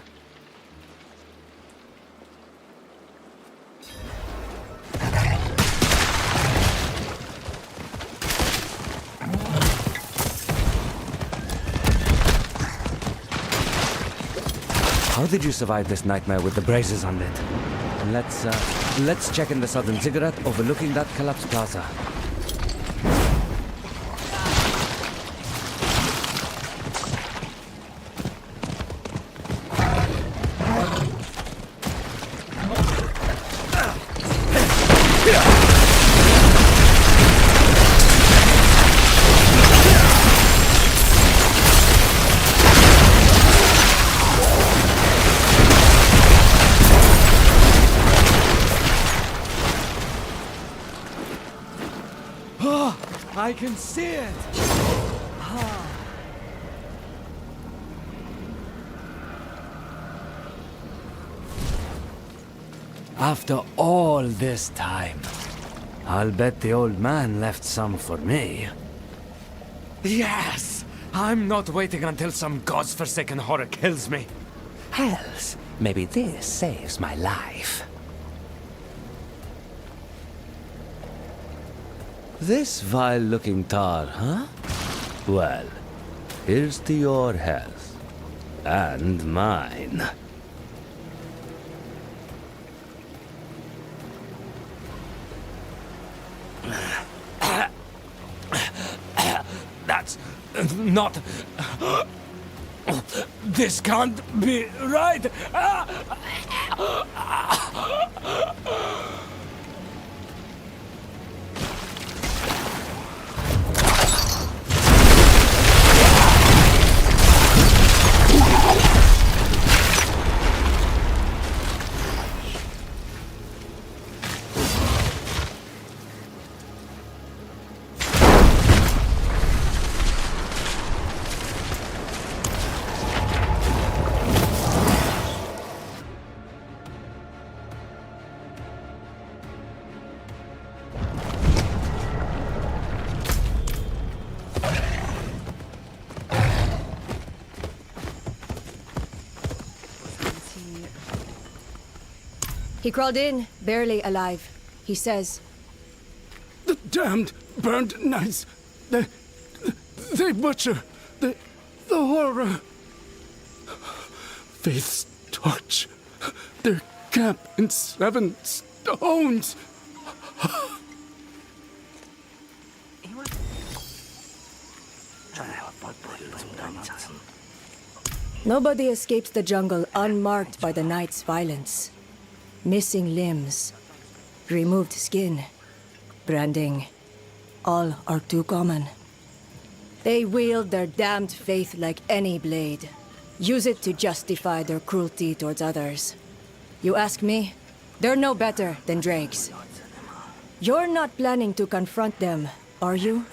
How did you survive this nightmare with the braziers unlit? And let's check in the southern ziggurat overlooking that collapsed plaza. I can see it! After all this time, I'll bet the old man left some for me. Yes! I'm not waiting until some god's-forsaken horror kills me. Hells, maybe this saves my life. This vile-looking tar, huh? Well, here's to your health. And mine. That's not... This can't be right! He crawled in, barely alive. He says, The damned burned knights. They butcher. The horror. Faith's torch. Their camp in 7 stones. nobody escapes the jungle unmarked by the night's violence. Missing limbs, removed skin, branding, all are too common. They wield their damned faith like any blade. Use it to justify their cruelty towards others. You ask me, they're no better than dregs. You're not planning to confront them, are you?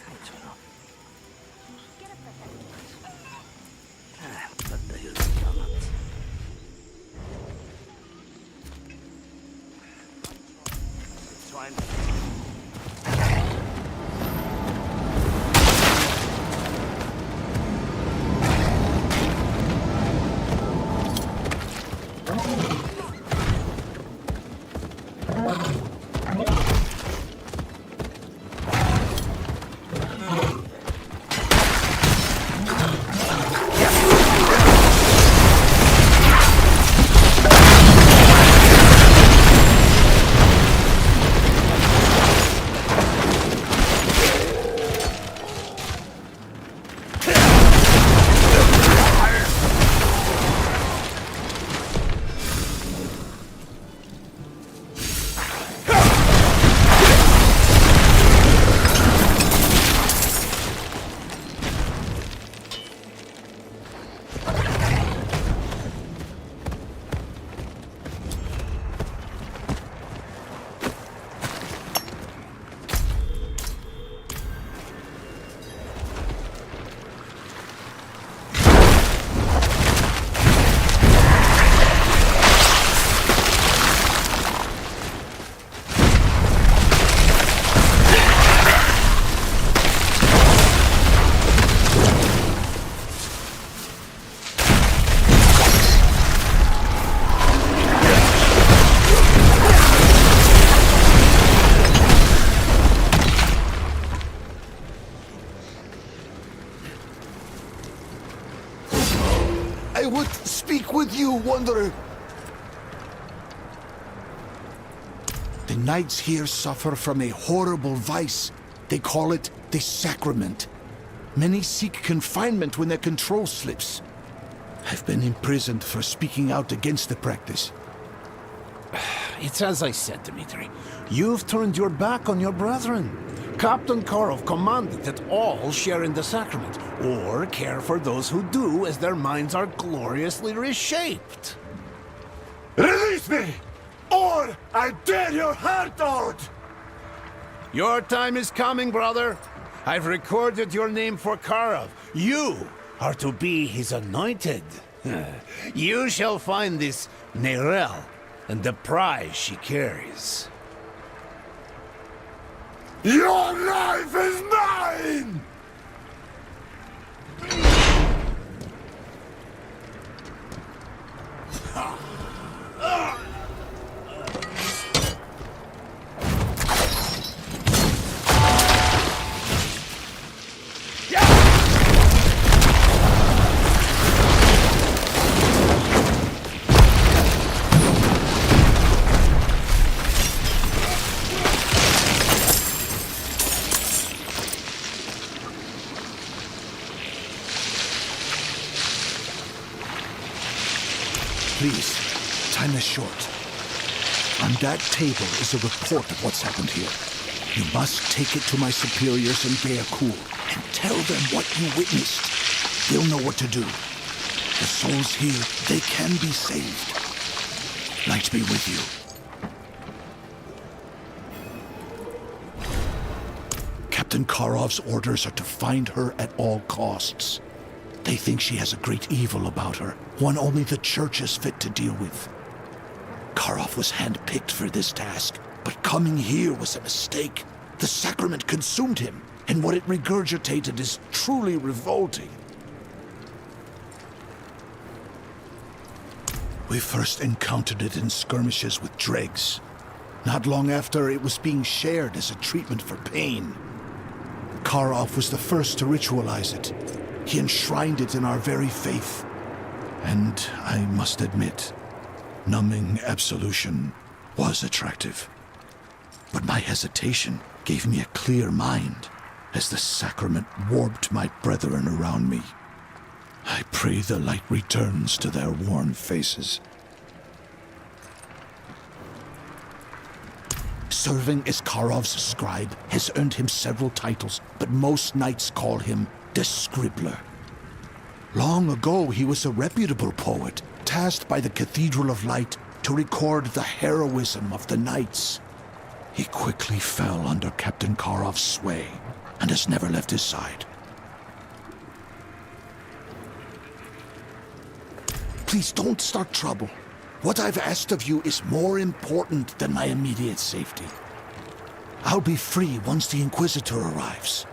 I would speak with you, Wanderer. The knights here suffer from a horrible vice. They call it the sacrament. Many seek confinement when their control slips. I've been imprisoned for speaking out against the practice. It's as I said, Dmitri. You've turned your back on your brethren. Captain Karov commanded that all share in the sacrament, or care for those who do, as their minds are gloriously reshaped. Release me! Or I tear your heart out! Your time is coming, brother. I've recorded your name for Karov. You are to be his anointed. You shall find this Nerel and the prize she carries. Your life is mine! Please, time is short. On that table is a report of what's happened here. You must take it to my superiors in Gayakul and tell them what you witnessed. They'll know what to do. The souls here, they can be saved. Light be with you. Captain Karov's orders are to find her at all costs. They think she has a great evil about her, one only the church is fit to deal with. Karov was handpicked for this task, but coming here was a mistake. The sacrament consumed him, and what it regurgitated is truly revolting. We first encountered it in skirmishes with dregs. Not long after, it was being shared as a treatment for pain. Karov was the first to ritualize it. He enshrined it in our very faith. And I must admit, numbing absolution was attractive. But my hesitation gave me a clear mind as the sacrament warped my brethren around me. I pray the light returns to their worn faces. Serving as Karov's scribe has earned him several titles, but most knights call him the Scribbler. Long ago, he was a reputable poet, tasked by the Cathedral of Light to record the heroism of the knights. He quickly fell under Captain Karov's sway and has never left his side. Please don't start trouble. What I've asked of you is more important than my immediate safety. I'll be free once the Inquisitor arrives.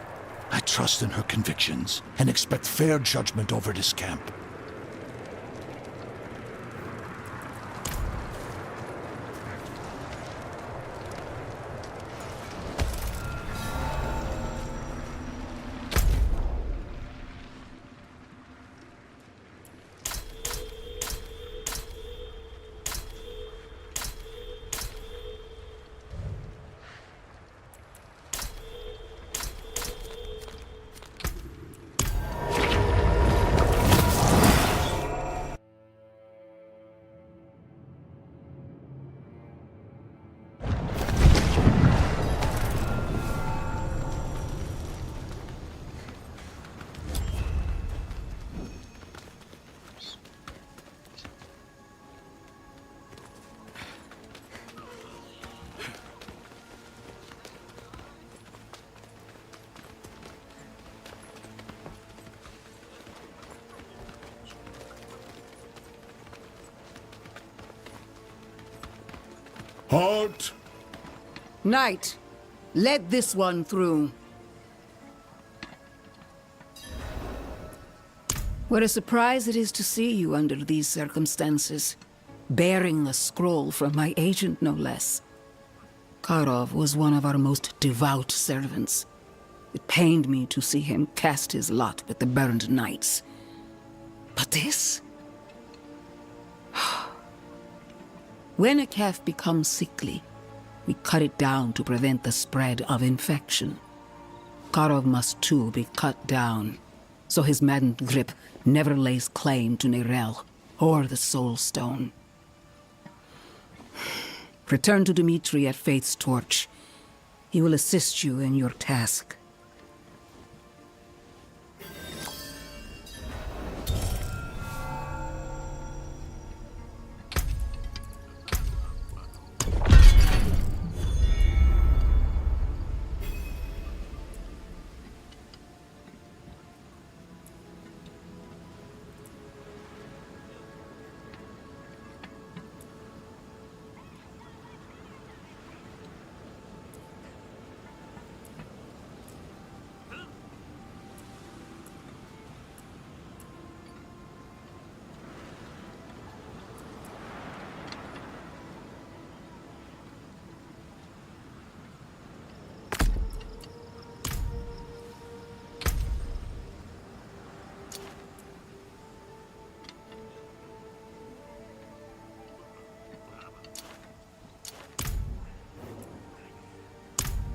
I trust in her convictions and expect fair judgment over this camp. Halt! Knight, let this one through. What a surprise it is to see you under these circumstances, bearing a scroll from my agent, no less. Karov was one of our most devout servants. It pained me to see him cast his lot with the burned knights. But this? When a calf becomes sickly, we cut it down to prevent the spread of infection. Karov must too be cut down, so his maddened grip never lays claim to Nirel or the Soul Stone. Return to Dmitri at Faith's Torch. He will assist you in your task.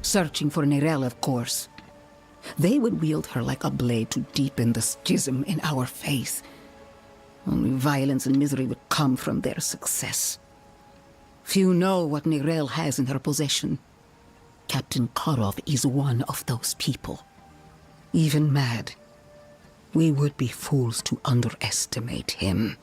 Searching for Nirel, of course. They would wield her like a blade to deepen the schism in our faith. Only violence and misery would come from their success. Few know what Nirel has in her possession. Captain Karov is one of those people. Even mad, we would be fools to underestimate him.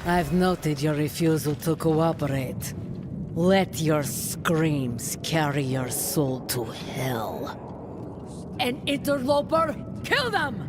I've noted your refusal to cooperate. Let your screams carry your soul to hell. An interloper? Kill them!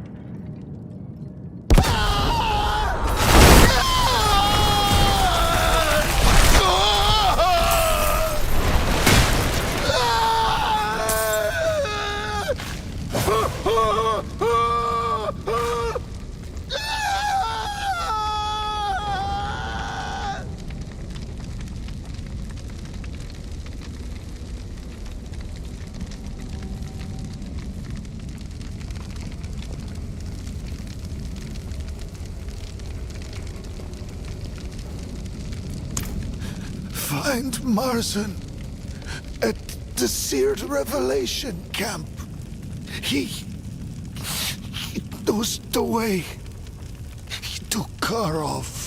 Find Marzen at the Seared Revelation camp. He knows the way. He took Karov.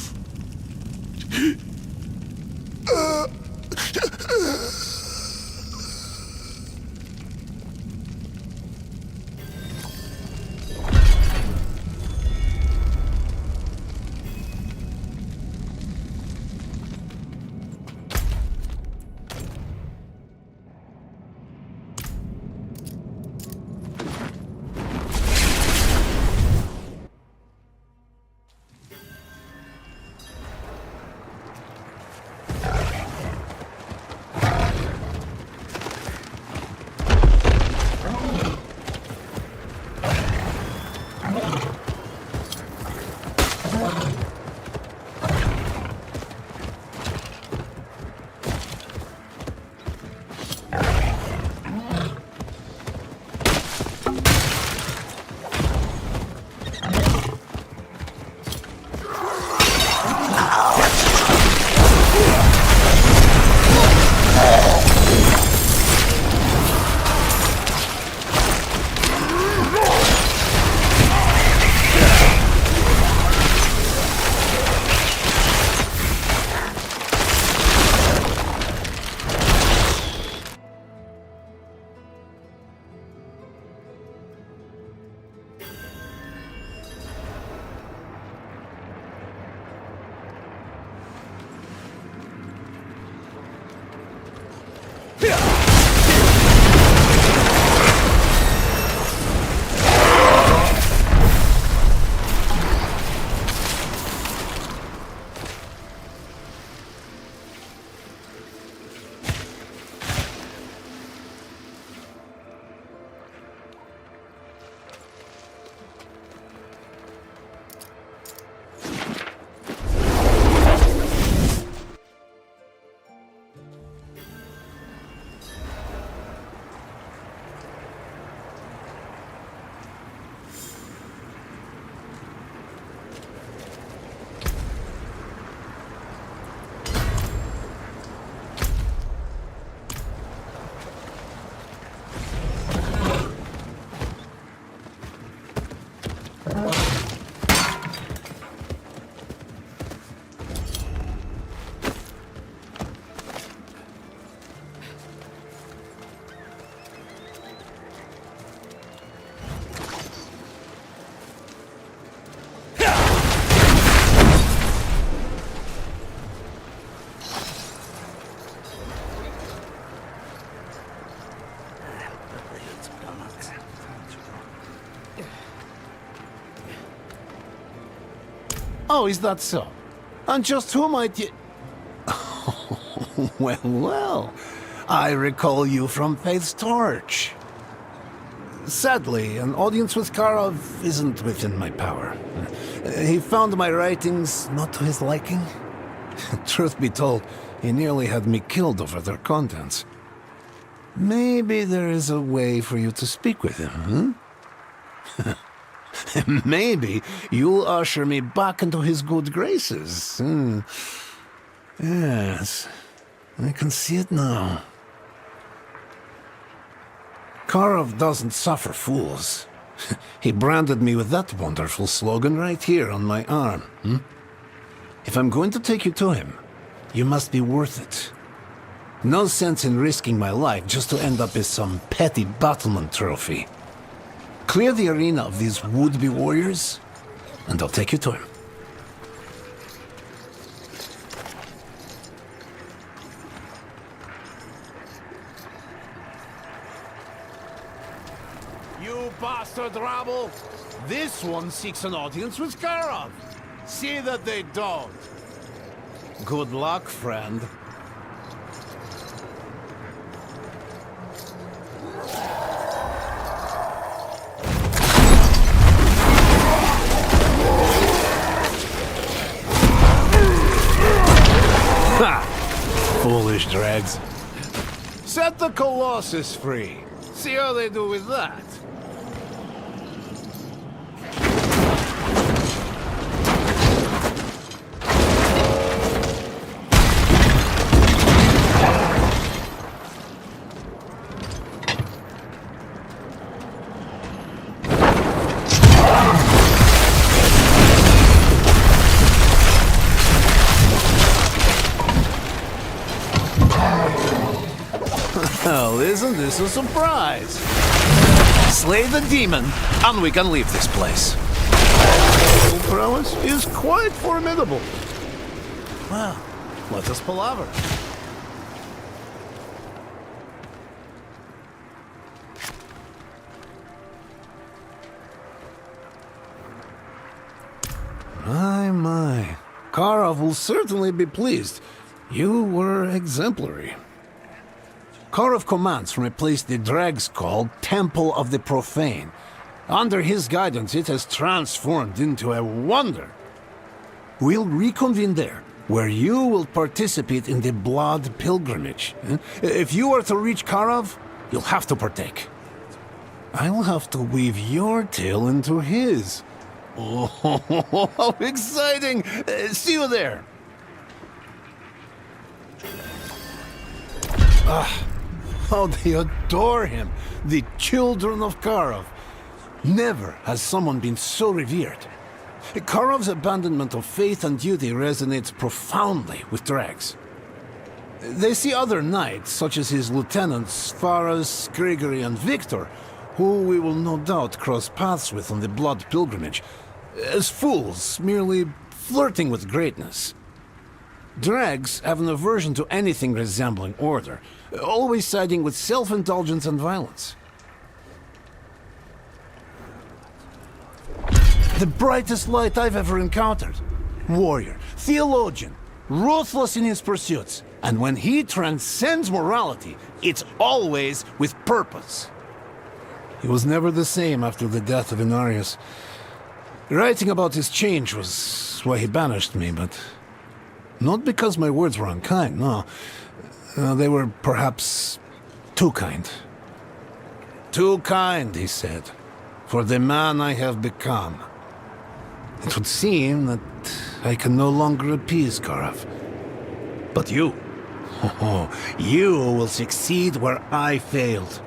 Oh, is that so? And just who might you... well, I recall you from Faith's Torch. Sadly, an audience with Karov isn't within my power. He found my writings not to his liking. Truth be told, he nearly had me killed over their contents. Maybe there is a way for you to speak with him, hmm? Maybe you'll usher me back into his good graces. Yes, I can see it now. Karov doesn't suffer fools. He branded me with that wonderful slogan right here on my arm. If I'm going to take you to him, you must be worth it. No sense in risking my life just to end up as some petty battlement trophy. Clear the arena of these would-be warriors, and I'll take you to him. bastard rabble! This one seeks an audience with Karov. See that they don't. Good luck, friend. Ha! Foolish dregs. Set the Colossus free. See how they do with that. Well, isn't this a surprise? Slay the demon, and we can leave this place. Your prowess is quite formidable. Well, let us palaver. My. Karov will certainly be pleased. You were exemplary. Karov commands from a place the dregs call Temple of the Profane. Under his guidance, it has transformed into a wonder. We'll reconvene there, where you will participate in the blood pilgrimage. If you are to reach Karov, you'll have to partake. I'll have to weave your tale into his. Oh, how exciting! See you there. How they adore him, the children of Karov. Never has someone been so revered. Karov's abandonment of faith and duty resonates profoundly with dregs. They see other knights, such as his lieutenants Faras, Gregory, and Victor, who we will no doubt cross paths with on the blood pilgrimage, as fools, merely flirting with greatness. Dregs have an aversion to anything resembling order, always siding with self-indulgence and violence. The brightest light I've ever encountered. Warrior, theologian, ruthless in his pursuits, and when he transcends morality, it's always with purpose. He was never the same after the death of Inarius. Writing about his change was why he banished me, but not because my words were unkind, no. They were perhaps too kind. Too kind, he said, for the man I have become. It would seem that I can no longer appease Karov. But you, you will succeed where I failed.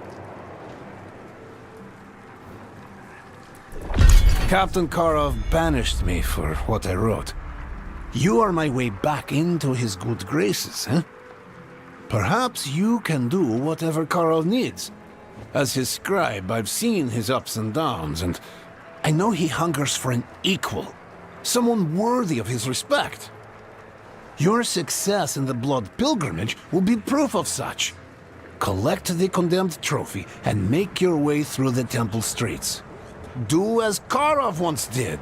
Captain Karov banished me for what I wrote. You are my way back into his good graces, eh? Perhaps you can do whatever Karov needs. As his scribe, I've seen his ups and downs, and I know he hungers for an equal, someone worthy of his respect. Your success in the blood pilgrimage will be proof of such. Collect the condemned trophy and make your way through the temple streets. Do as Karov once did.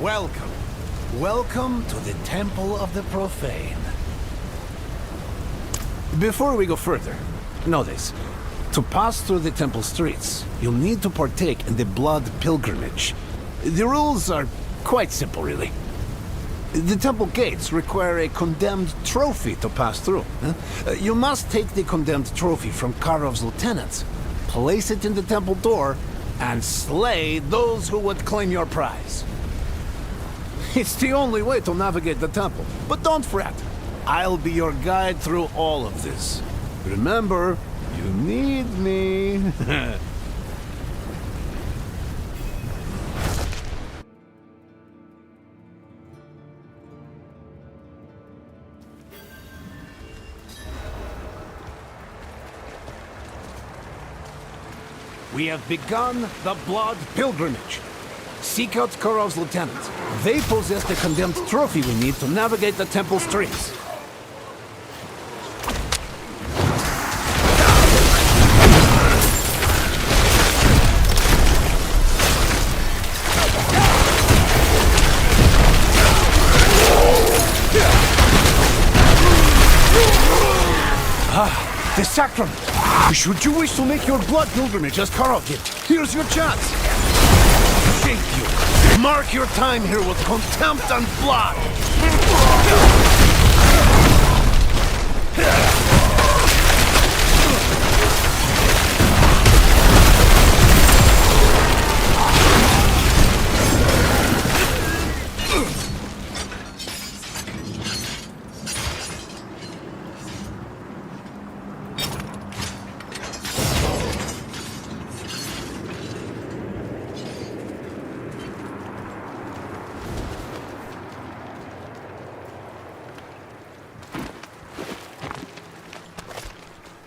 Welcome. Welcome to the Temple of the Profane. Before we go further, know this. To pass through the temple streets, you'll need to partake in the blood pilgrimage. The rules are quite simple, really. The temple gates require a condemned trophy to pass through. You must take the condemned trophy from Karov's lieutenants, place it in the temple door, and slay those who would claim your prize. It's the only way to navigate the temple. But don't fret. I'll be your guide through all of this. Remember, you need me. We have begun the blood pilgrimage. Seek out Karov's lieutenants. They possess the condemned trophy we need to navigate the temple streets. Ah, the sacrament! Should you wish to make your blood pilgrimage as Karov did, here's your chance! Shape you! Mark your time here with contempt and blood!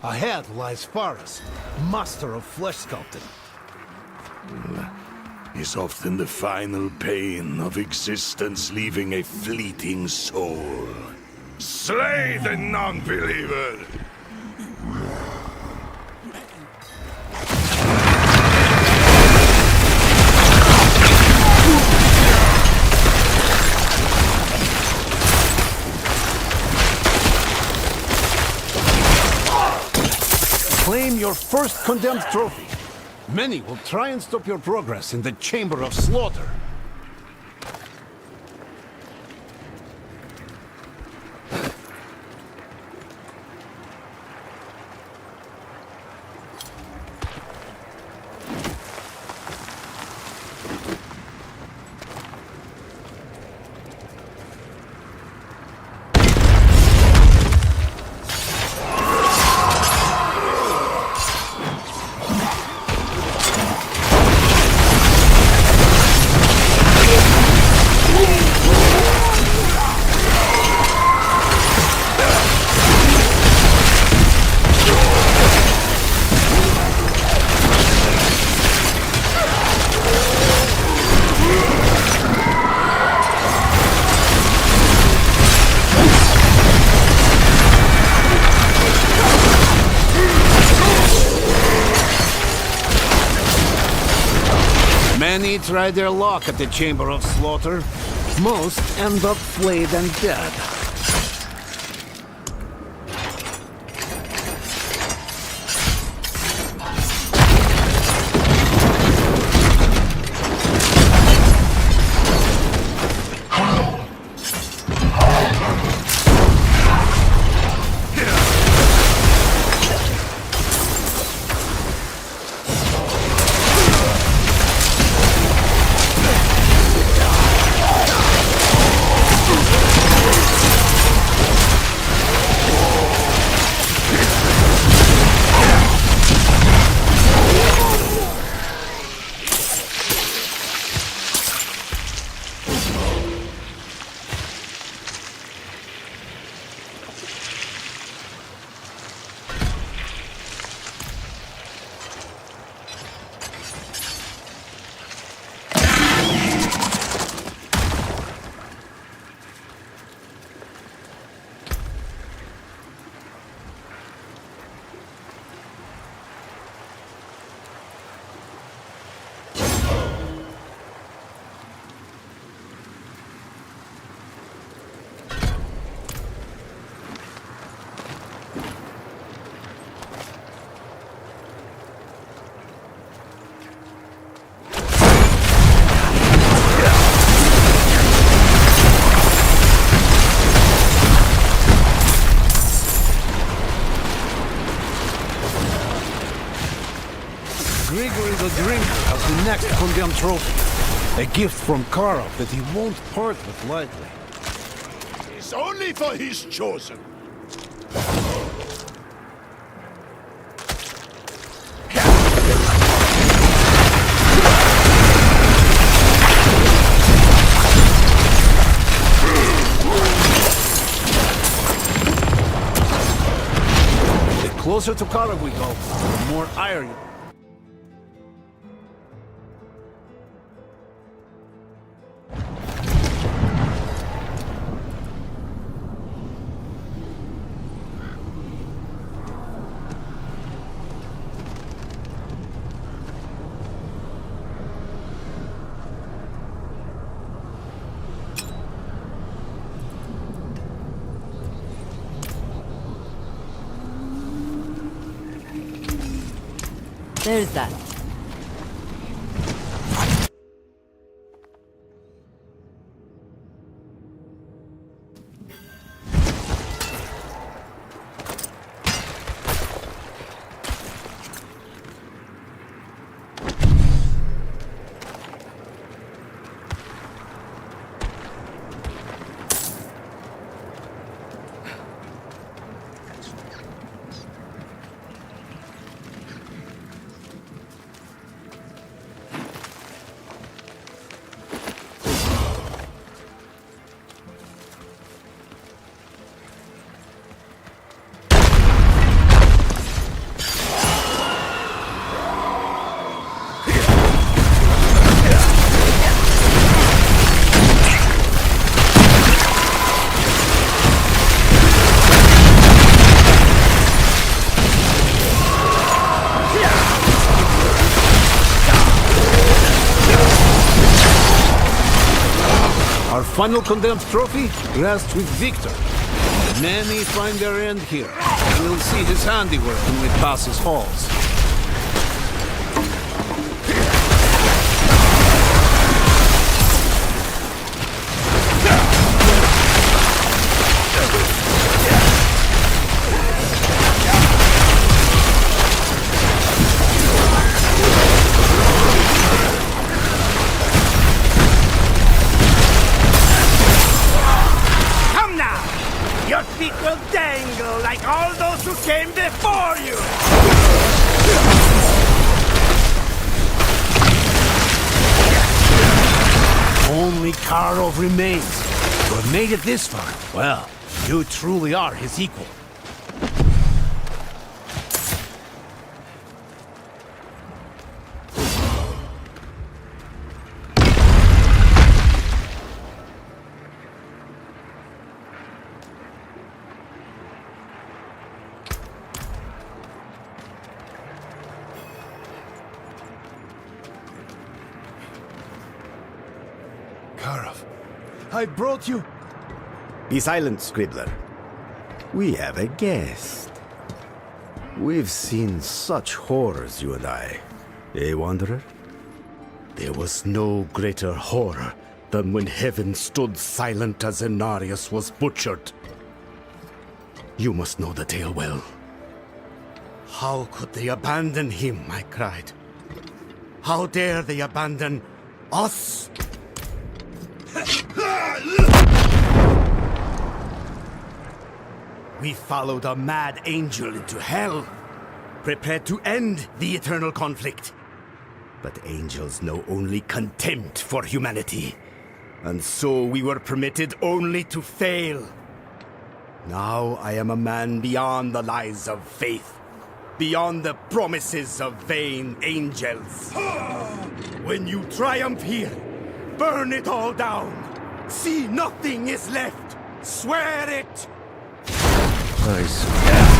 Ahead lies Faris, master of flesh sculpting. Is often the final pain of existence leaving a fleeting soul. Slay the non-believer! Claim your first condemned trophy. Many will try and stop your progress in the Chamber of Slaughter. Many try their luck at the Chamber of Slaughter. Most end up flayed and dead. Grigory the Drinker has the next condemned trophy. A gift from Karov that he won't part with lightly. It's only for his chosen. The closer to Karov we go, the more iron. There's that. Our final condemned trophy rests with Victor. Many find their end here. We'll see his handiwork when we pass his halls. Come now! Your feet will dangle like all those who came before you! Only Karov remains. You have made it this far. Well, you truly are his equal. Karov, I brought you. Be silent, Scribbler. We have a guest. We've seen such horrors, you and I. Eh, Wanderer? There was no greater horror than when heaven stood silent as Inarius was butchered. You must know the tale well. How could they abandon him, I cried. How dare they abandon us? We followed a mad angel into hell, prepared to end the eternal conflict. But angels know only contempt for humanity, and so we were permitted only to fail. Now I am a man beyond the lies of faith, beyond the promises of vain angels. When you triumph here, burn it all down. See nothing is left. Swear it! I swear.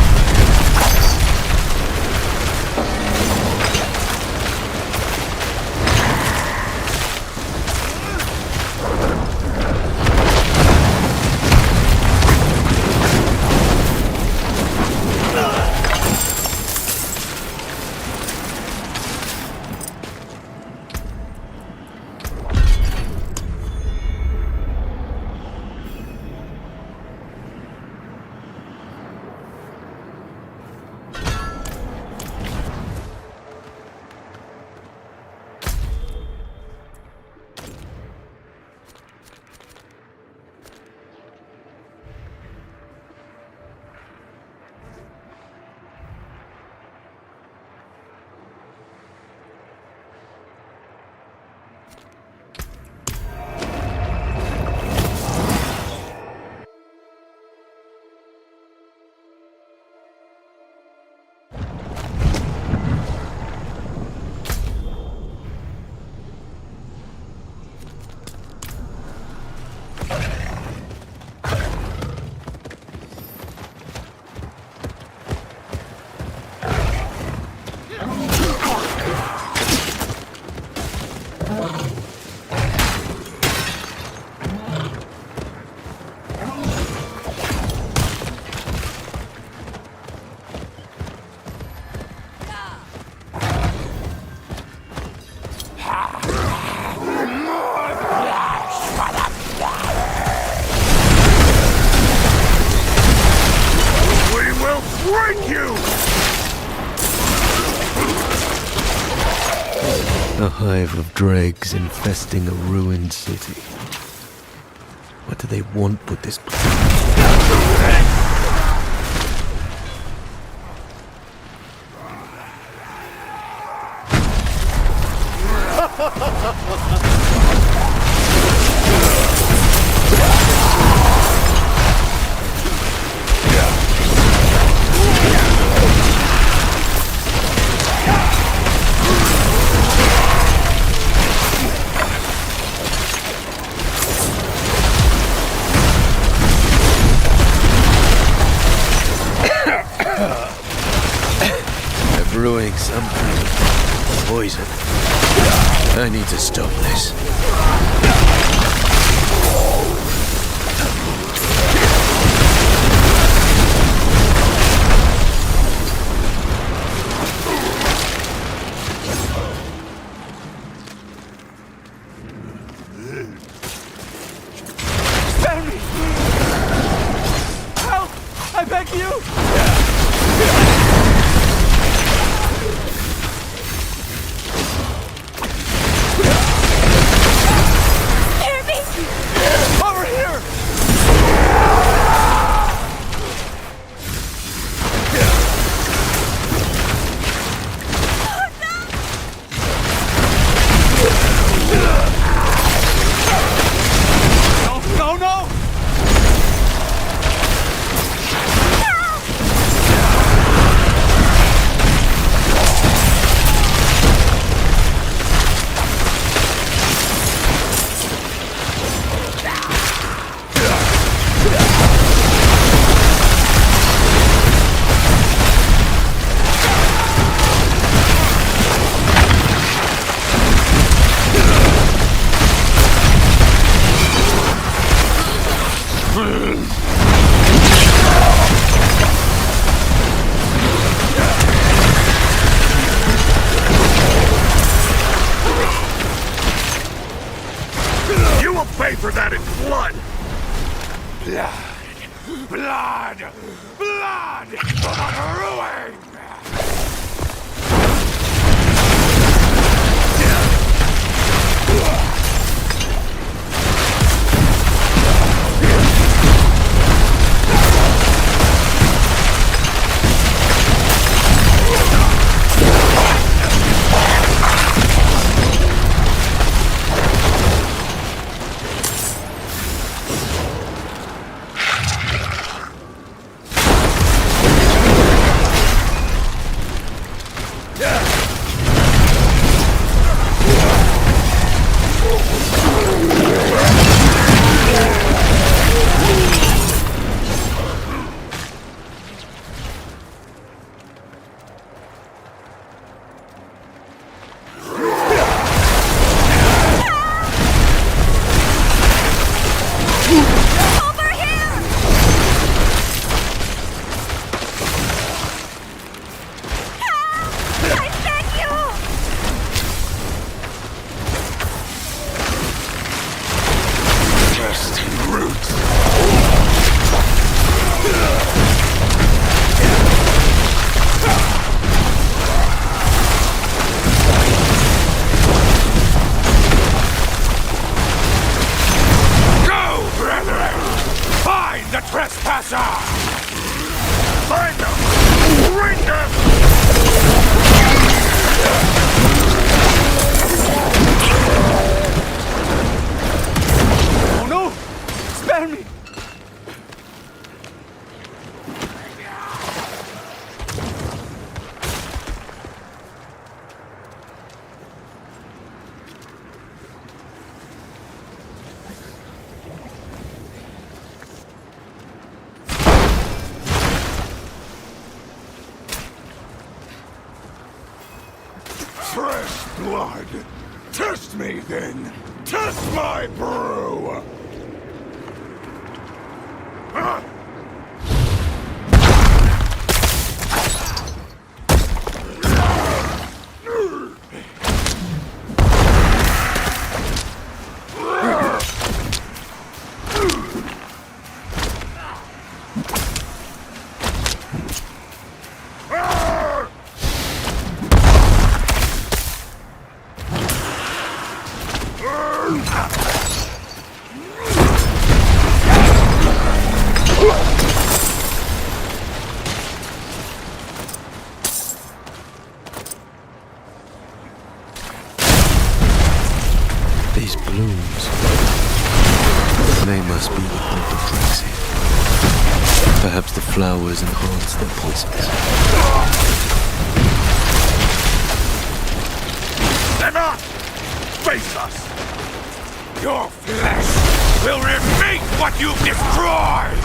A hive of dregs infesting a ruined city. What do they want with this place? They're brewing some kind of poison. I need to stop this. Spare me! Help! I beg you! Over here! No, no, no! You will pay for that in blood! Blood! Blood! Blood! Of ruin! Fresh blood! Test me, then! Test my brew! These blooms. They must be the point of frenzy. Perhaps the flowers enhance their poisons. Never! Face us! Your flesh will repeat what you've destroyed!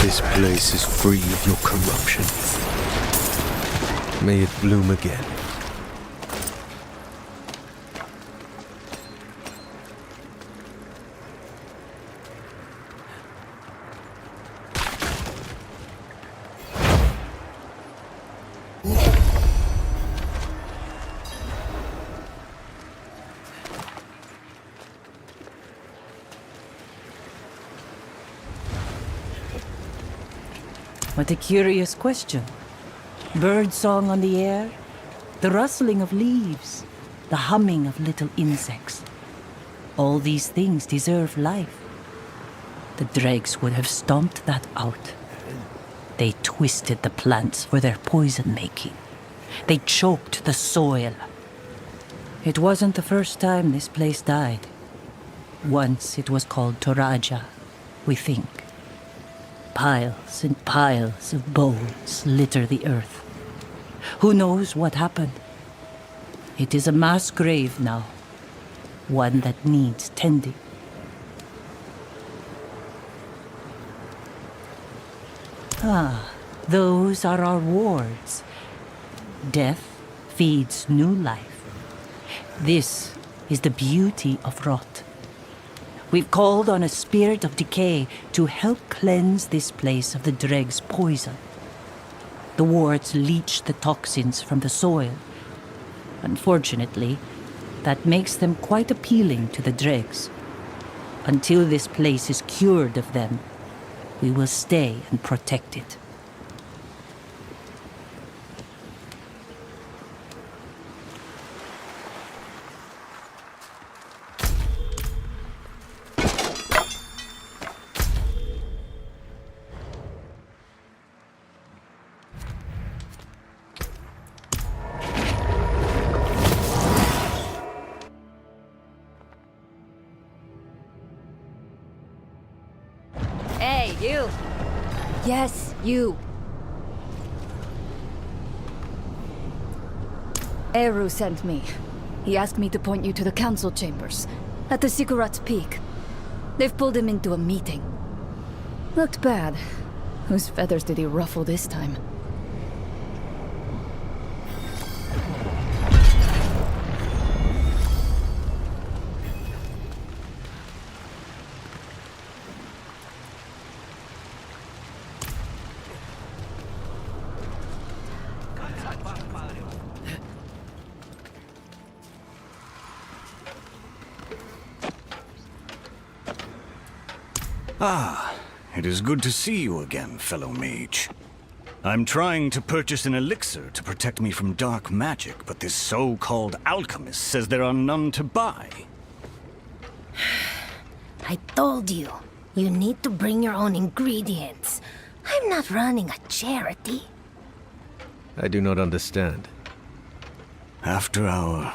This place is free of your corruption. May it bloom again. What a curious question. Bird song on the air, the rustling of leaves, the humming of little insects. All these things deserve life. The dregs would have stomped that out. They twisted the plants for their poison making. They choked the soil. It wasn't the first time this place died. Once it was called Toraja, we think. Piles and piles of bones litter the earth. Who knows what happened? It is a mass grave now, one that needs tending. Ah, those are our wards. Death feeds new life. This is the beauty of rot. We've called on a spirit of decay to help cleanse this place of the dreg's poison. The wards leach the toxins from the soil. Unfortunately, that makes them quite appealing to the dregs. Until this place is cured of them, we will stay and protect it. Hey, you! Yes, you! Eru sent me. He asked me to point you to the council chambers, at the Sikurat's Peak. They've pulled him into a meeting. Looked bad. Whose feathers did he ruffle this time? Ah, it is good to see you again, fellow mage. I'm trying to purchase an elixir to protect me from dark magic, but this so-called alchemist says there are none to buy. I told you, you need to bring your own ingredients. I'm not running a charity. I do not understand. After our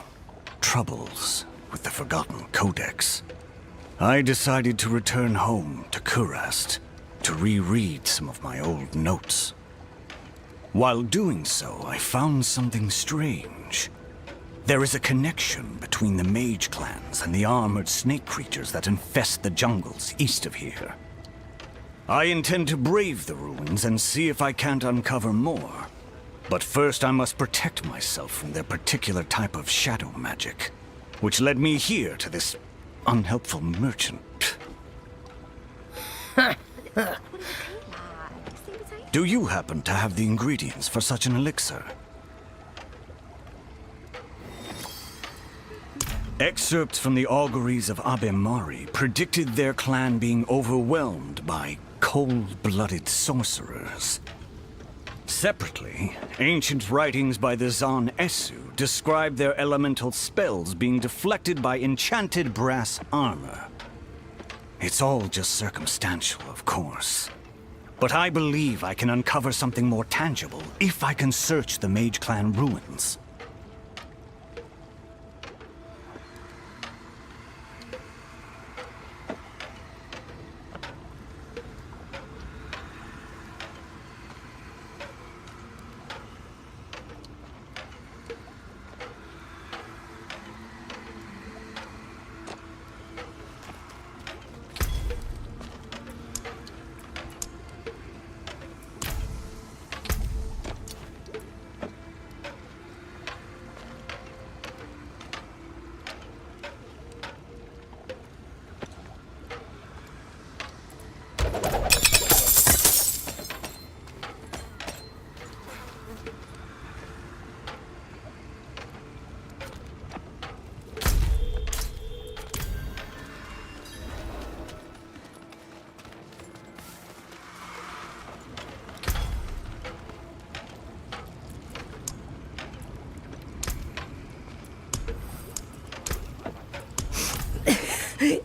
troubles with the Forgotten Codex, I decided to return home to Kurast to reread some of my old notes. While doing so, I found something strange. There is a connection between the mage clans and the armored snake creatures that infest the jungles east of here. I intend to brave the ruins and see if I can't uncover more. But first I must protect myself from their particular type of shadow magic, which led me here to this unhelpful merchant. Do you happen to have the ingredients for such an elixir? Excerpts from the auguries of Abemari predicted their clan being overwhelmed by cold-blooded sorcerers. Separately, ancient writings by the Zan Esu describe their elemental spells being deflected by enchanted brass armor. It's all just circumstantial, of course. But I believe I can uncover something more tangible if I can search the Mage Clan ruins.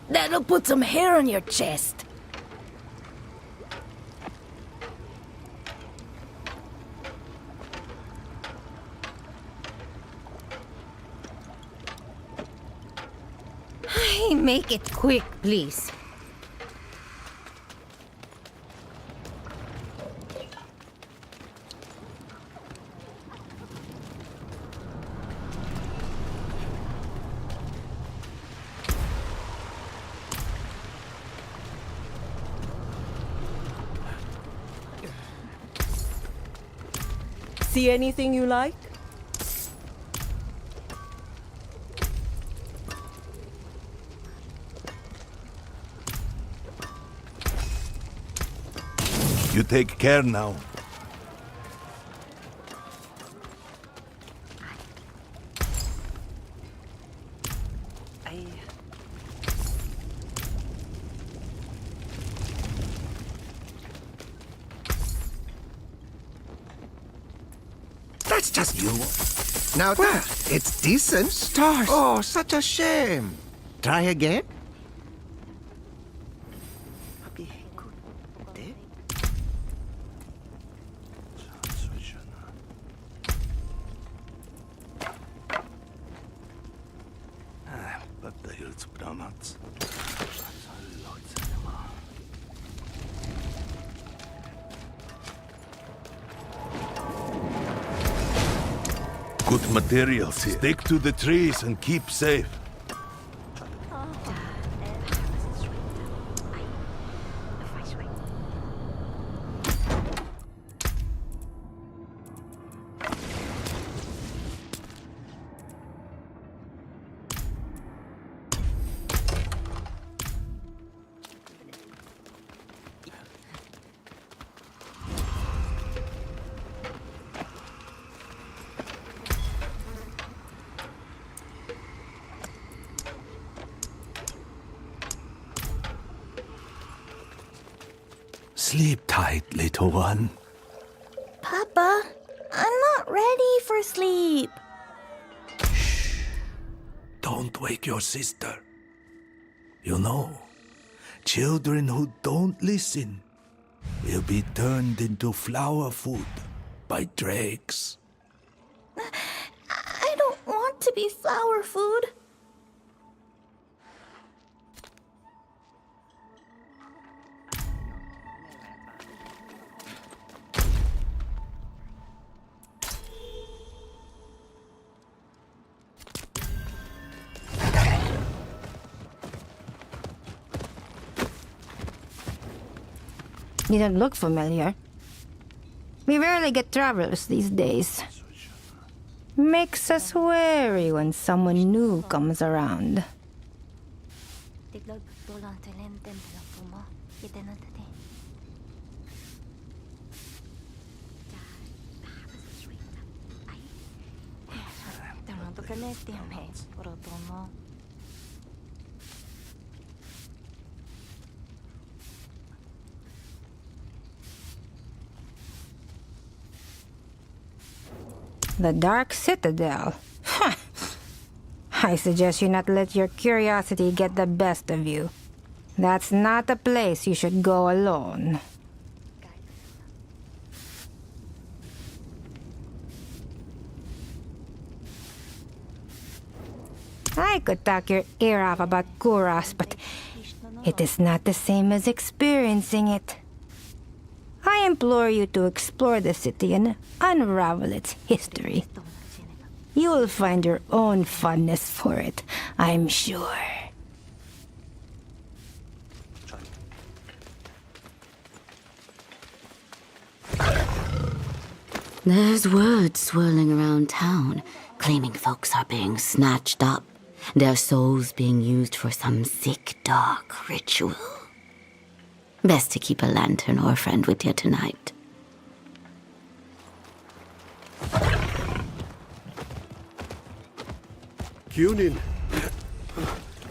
That'll put some hair on your chest. Make it quick, please. See anything you like? You take care now. That's just you. Now it's decent. Stars! Oh, such a shame. Try again? Good materials here. Stick to the trees and keep safe. Sleep tight, little one. Papa. I'm not ready for sleep. Don't wake your sister. You know, children who don't listen will be turned into flower food by dregs. I don't want to be flower food. You don't look familiar. We rarely get travelers these days. Makes us wary when someone new comes around. The Dark Citadel. Huh. I suggest you not let your curiosity get the best of you. That's not a place you should go alone. I could talk your ear off about Kuras, but it is not the same as experiencing it. I implore you to explore the city and unravel its history. You will find your own fondness for it, I'm sure. There's word swirling around town, claiming folks are being snatched up, their souls being used for some sick, dark ritual. Best to keep a lantern or a friend with you tonight. Kunin,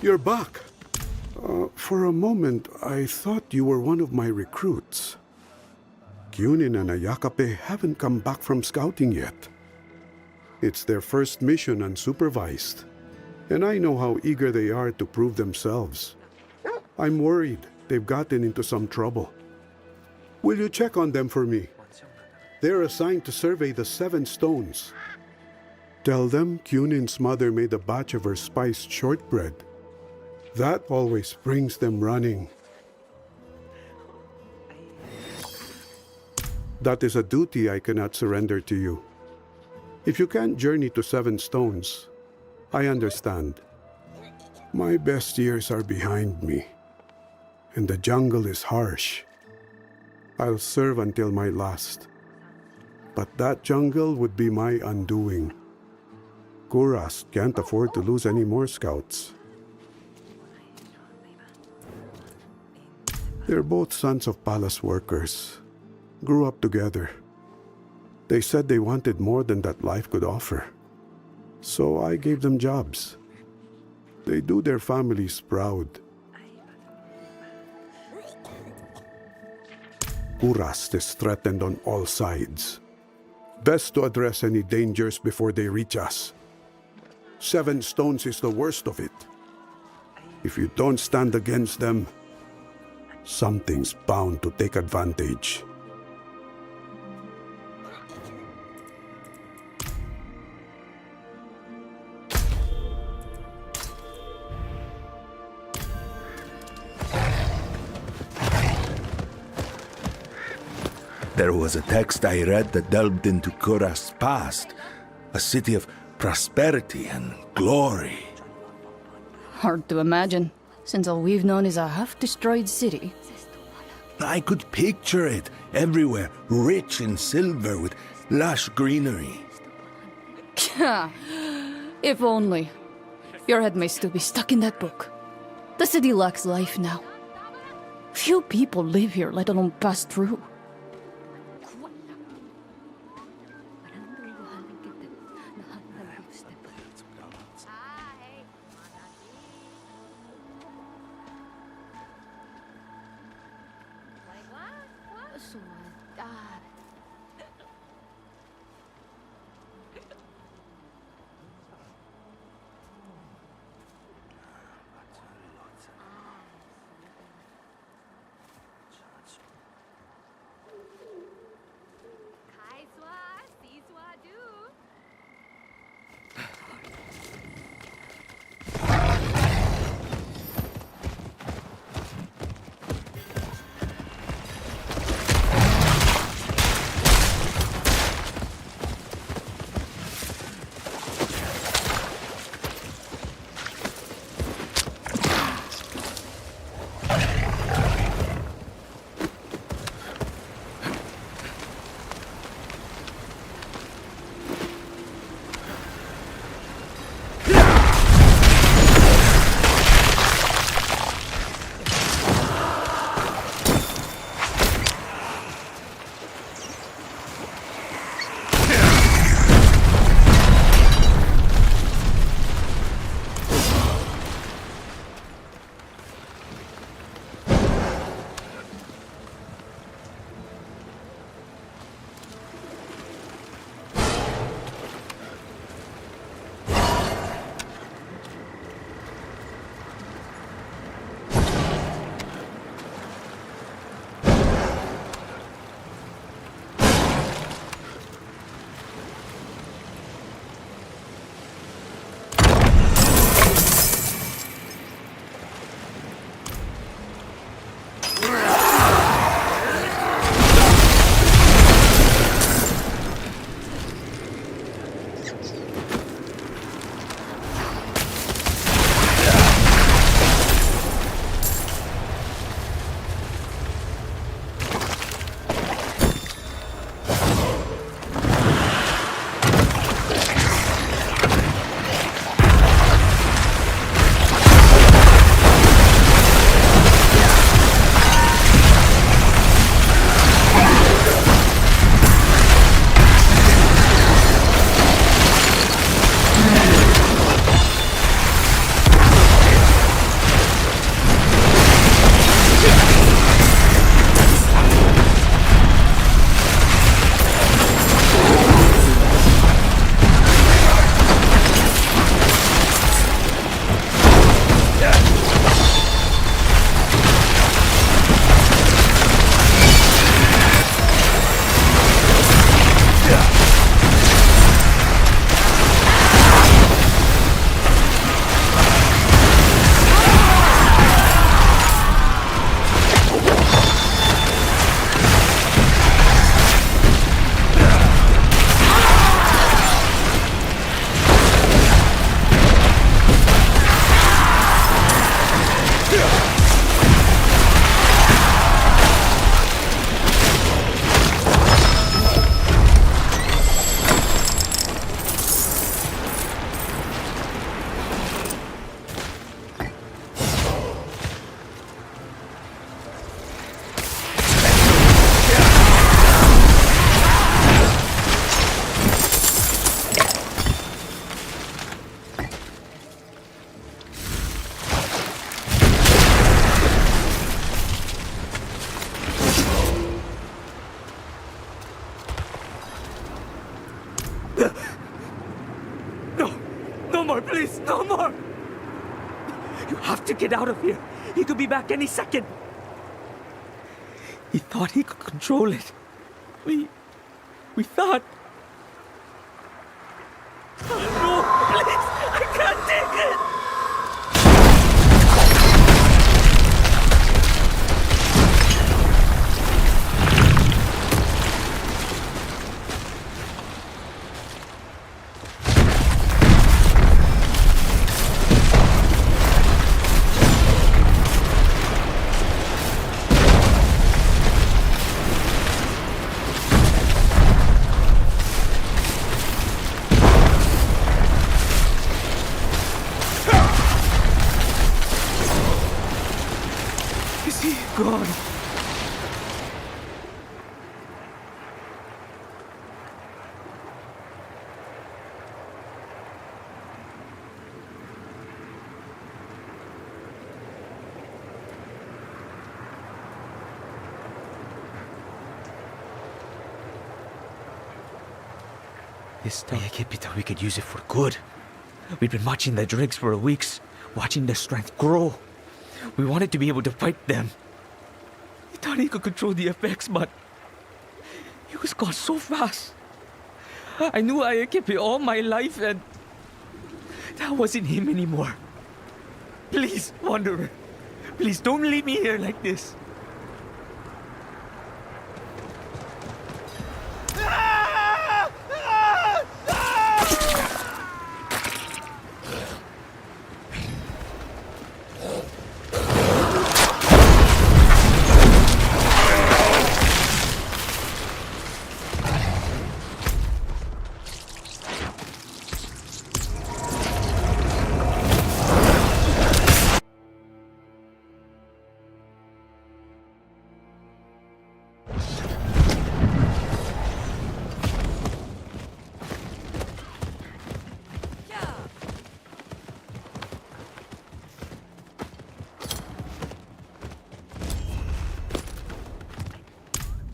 you're back. For a moment, I thought you were one of my recruits. Kunin and Ayakape haven't come back from scouting yet. It's their first mission unsupervised, and I know how eager they are to prove themselves. I'm worried they've gotten into some trouble. Will you check on them for me? They're assigned to survey the 7 stones. Tell them Kunin's mother made a batch of her spiced shortbread. That always brings them running. That is a duty I cannot surrender to you. If you can't journey to 7 stones, I understand. My best years are behind me, and the jungle is harsh. I'll serve until my last. But that jungle would be my undoing. Kuras can't afford to lose any more scouts. They're both sons of palace workers. Grew up together. They said they wanted more than that life could offer. So I gave them jobs. They do their families proud. Kuras is threatened on all sides. Best to address any dangers before they reach us. 7 stones is the worst of it. If you don't stand against them, something's bound to take advantage. There was a text I read that delved into Kuras' past, a city of prosperity and glory. Hard to imagine, since all we've known is a half-destroyed city. I could picture it everywhere, rich in silver with lush greenery. If only. Your head may still be stuck in that book. The city lacks life now. Few people live here, let alone pass through. No! No more, please! No more! You have to get out of here. He could be back any second. He thought he could control it. We thought... No, please! I can't take it! Is he gone? This Diablo we could use it for good. We've been watching the dregs for weeks, watching their strength grow. We wanted to be able to fight them. He thought he could control the effects, but he was gone so fast. I knew I had kept it all my life, and that wasn't him anymore. Please, Wanderer, please don't leave me here like this.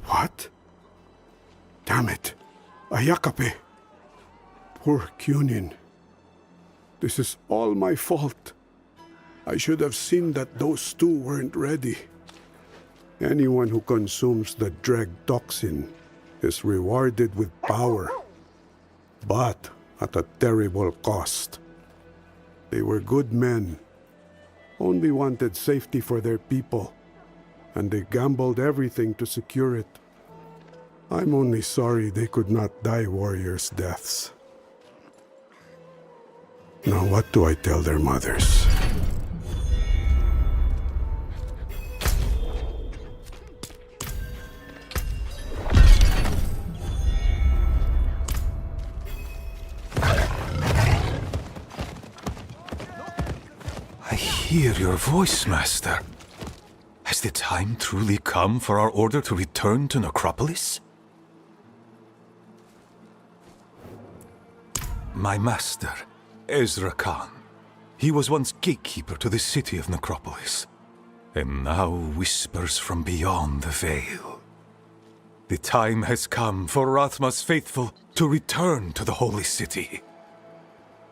What? Damn it. Ayakape. Poor Kunin. This is all my fault. I should have seen that those two weren't ready. Anyone who consumes the dreg toxin is rewarded with power, but at a terrible cost. They were good men, only wanted safety for their people, and they gambled everything to secure it. I'm only sorry they could not die warriors' deaths. Now what do I tell their mothers? I hear your voice, Master. Has the time truly come for our order to return to Necropolis? My master, Ezra Khan. He was once gatekeeper to the city of Necropolis, and now whispers from beyond the veil. The time has come for Rathma's faithful to return to the holy city.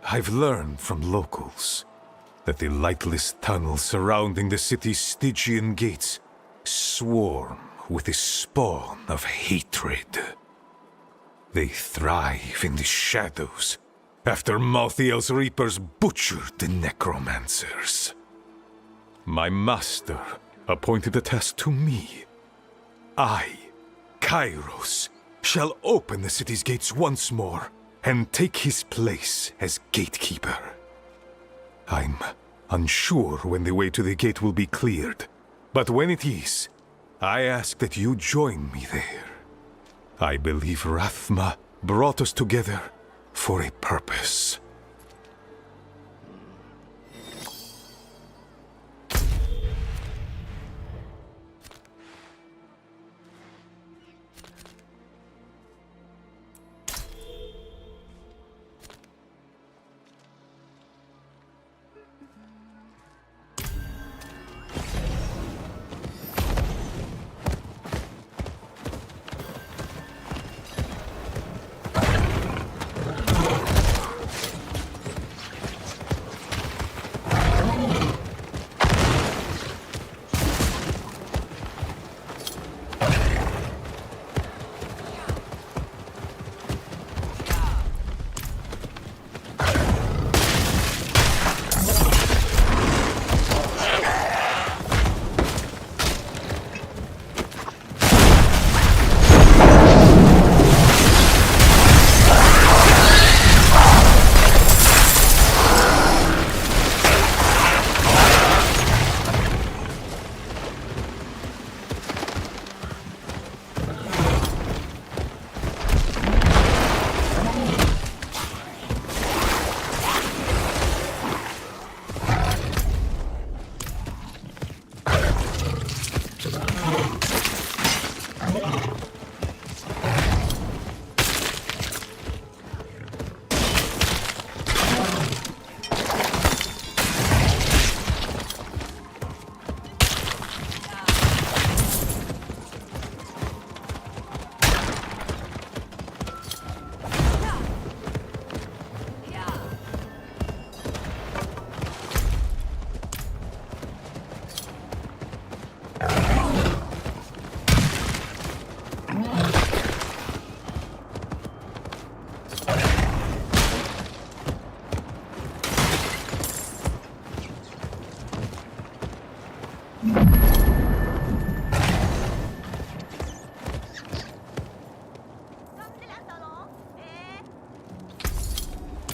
I've learned from locals that the lightless tunnels surrounding the city's Stygian gates swarm with the spawn of hatred. They thrive in the shadows after Malthiel's reapers butchered the necromancers. My master appointed a task to me. I, Kairos, shall open the city's gates once more and take his place as gatekeeper. I'm unsure when the way to the gate will be cleared, but when it is, I ask that you join me there. I believe Rathma brought us together for a purpose.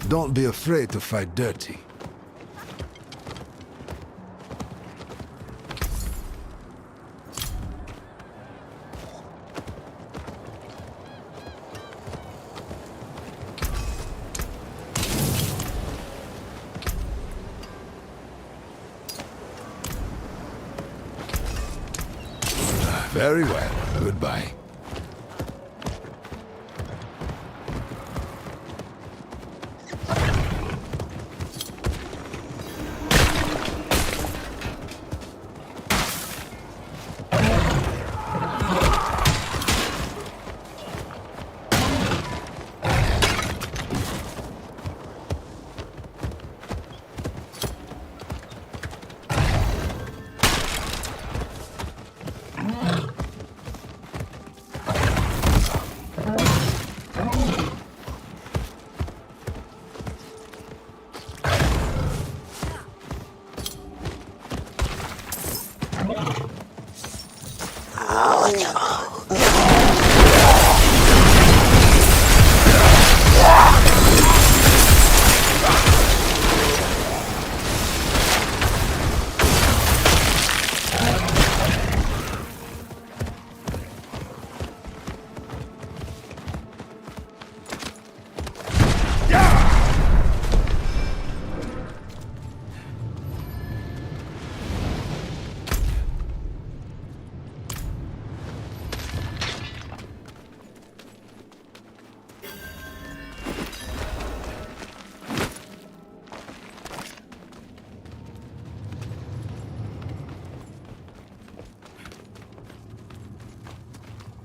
Don't be afraid to fight dirty. Very well. Goodbye.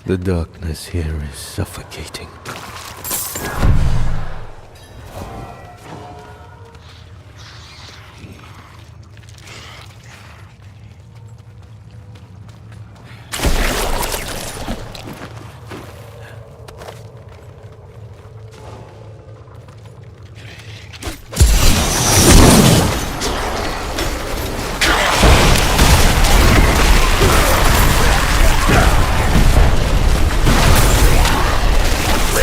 The darkness here is suffocating. Ugh!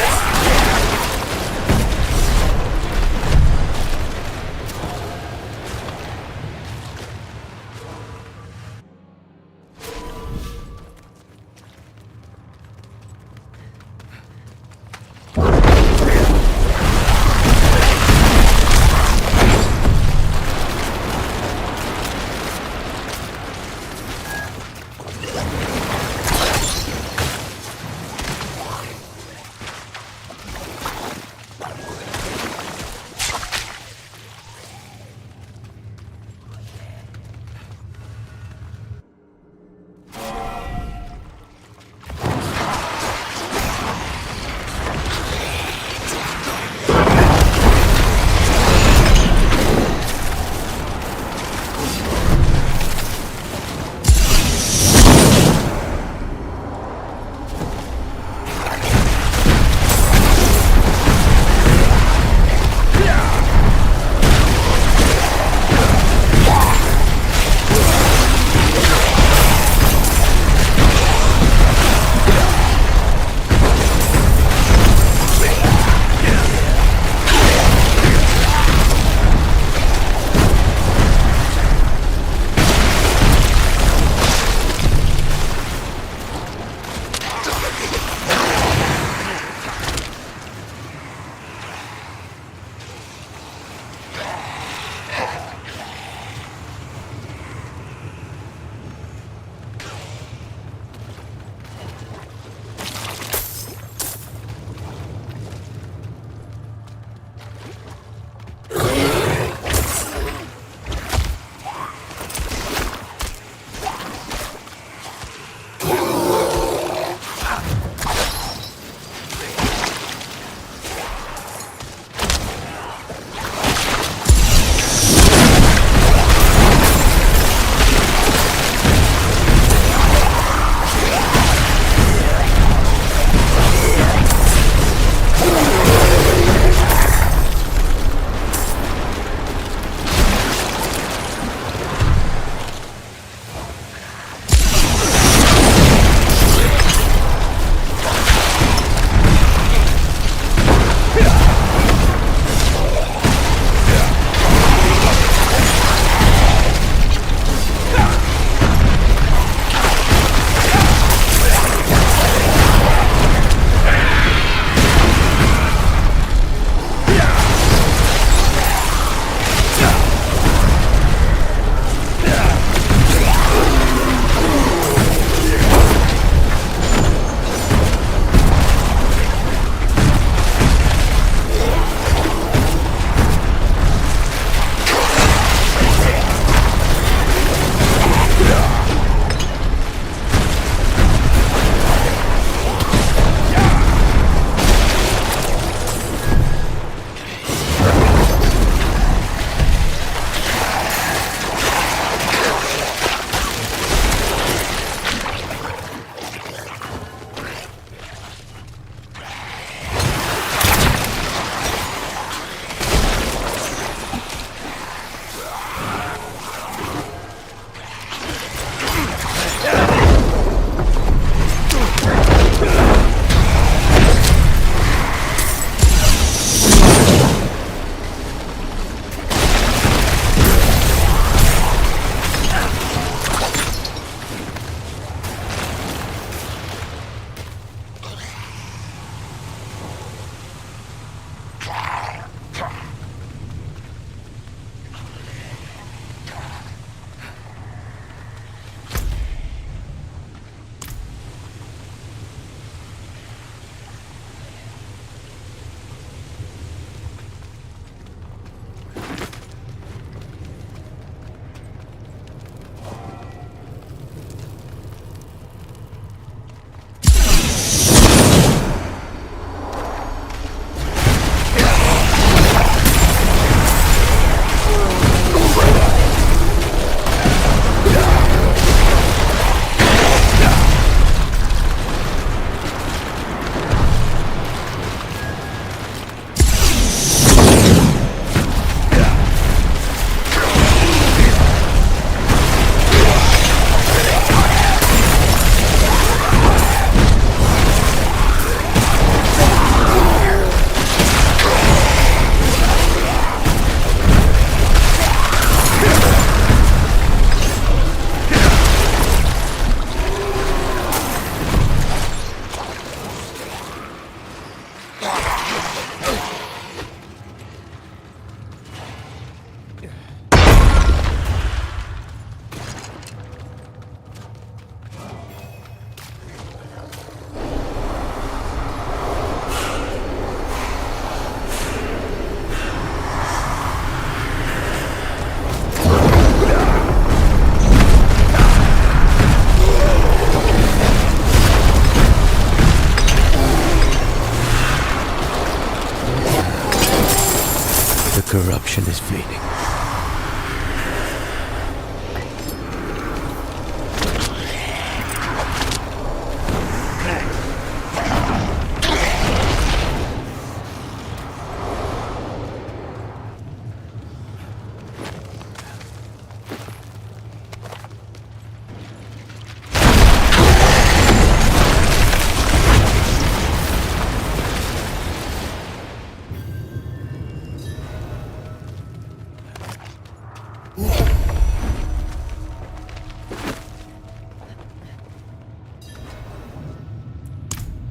corruption is fading.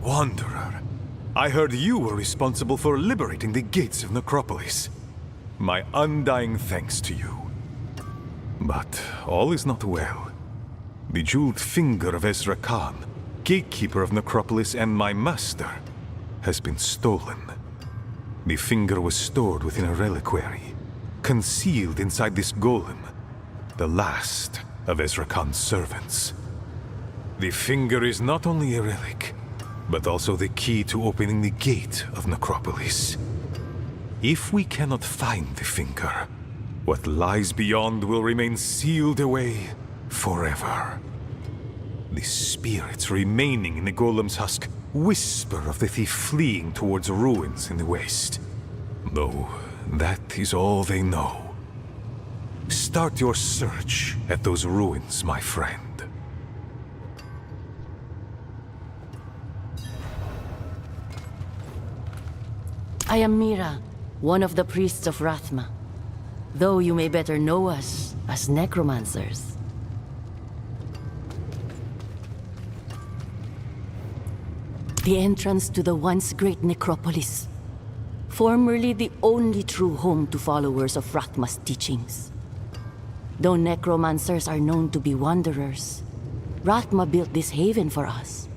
Wanderer, I heard you were responsible for liberating the gates of Necropolis. My undying thanks to you. But all is not well. The jeweled finger of Ezra Khan, gatekeeper of Necropolis and my master, has been stolen. The finger was stored within a reliquary, concealed inside this golem, the last of Ezra Khan's servants. The finger is not only a relic, but also the key to opening the gate of Necropolis. If we cannot find the finger, what lies beyond will remain sealed away forever. The spirits remaining in the golem's husk whisper of the thief fleeing towards ruins in the west. Though that is all they know. Start your search at those ruins, my friend. I am Mira, one of the priests of Rathma, though you may better know us as necromancers. The entrance to the once great necropolis, formerly the only true home to followers of Rathma's teachings. Though necromancers are known to be wanderers, Rathma built this haven for us.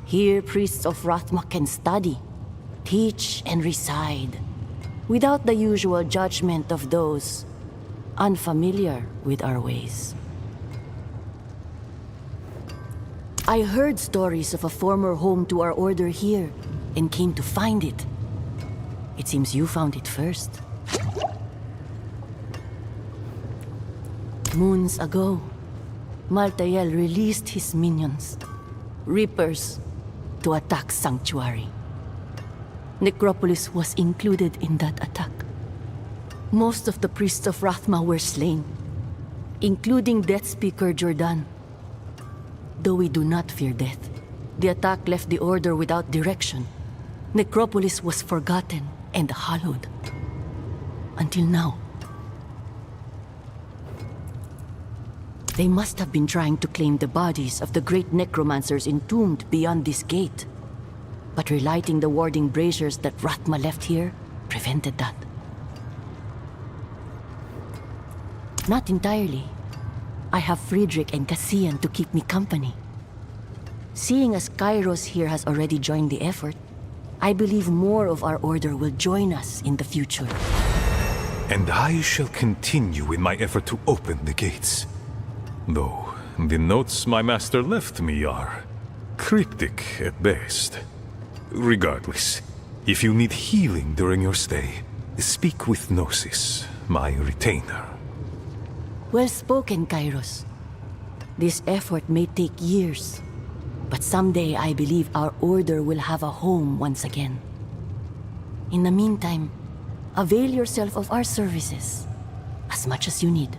Here, priests of Rathma can study, teach, and reside, without the usual judgment of those unfamiliar with our ways. I heard stories of a former home to our order here, and came to find it. It seems you found it first. Moons ago, Maltael released his minions, Reapers, to attack Sanctuary. Necropolis was included in that attack. Most of the priests of Rathma were slain, including Death Speaker Jordan. Though we do not fear death, the attack left the Order without direction. Necropolis was forgotten and hallowed. Until now. They must have been trying to claim the bodies of the great necromancers entombed beyond this gate. But relighting the warding braziers that Rathma left here prevented that. Not entirely. I have Friedrich and Cassian to keep me company. Seeing as Kairos here has already joined the effort, I believe more of our order will join us in the future. And I shall continue in my effort to open the gates. Though the notes my master left me are cryptic at best. Regardless, if you need healing during your stay, speak with Gnosis, my retainer. Well spoken, Kairos. This effort may take years, but someday I believe our order will have a home once again. In the meantime, avail yourself of our services as much as you need.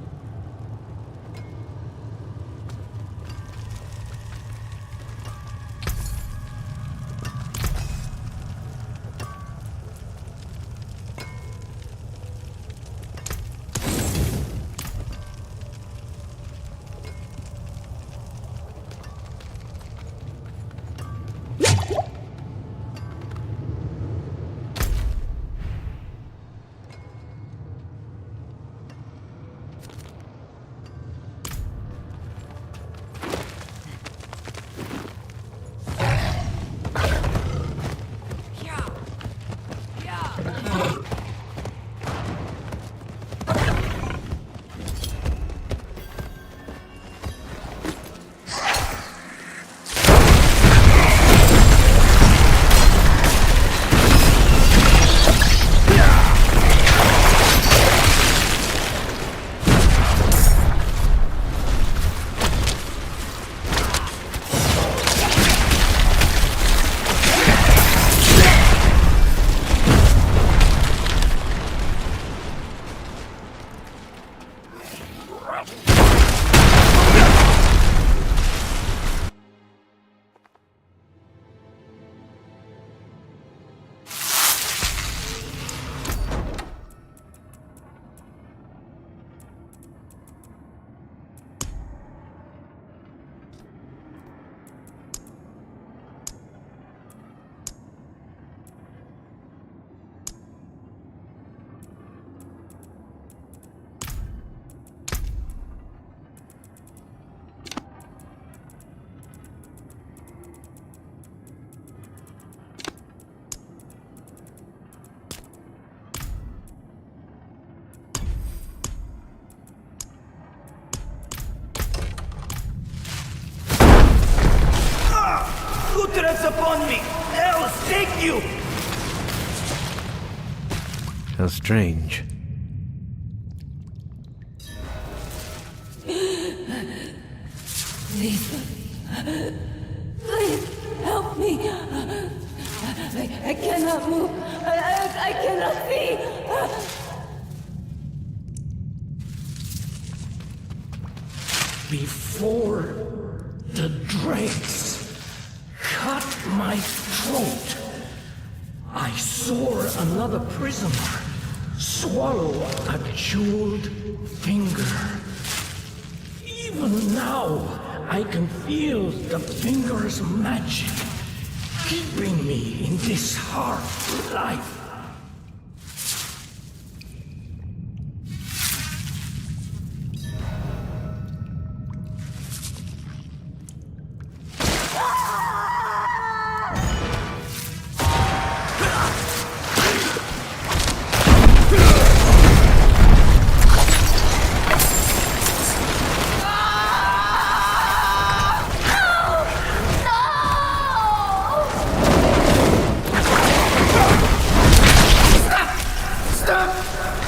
hands upon me! Else take you! How strange. Please, help me. I cannot move. I cannot see. Before the dregs cut my throat, I saw another prisoner swallow a jeweled finger. Even now, I can feel the finger's magic keeping me in this hard life.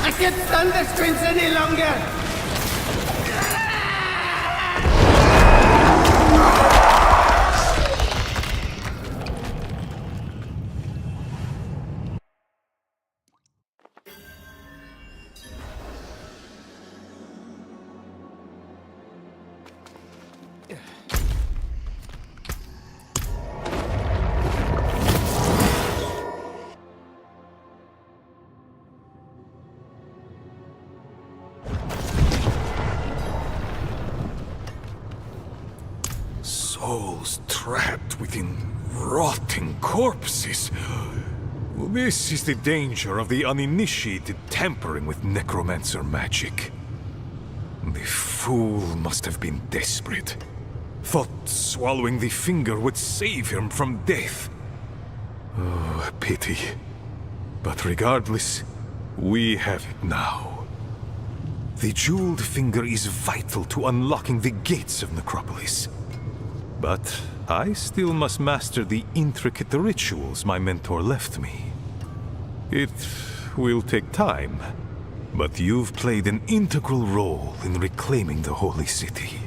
I can't stand the screens any longer! Souls trapped within rotting corpses. This is the danger of the uninitiated tampering with necromancer magic. The fool must have been desperate. Thought swallowing the finger would save him from death. Oh, a pity. But regardless, we have it now. The jeweled finger is vital to unlocking the gates of Necropolis. But I still must master the intricate rituals my mentor left me. It will take time, but you've played an integral role in reclaiming the Holy City.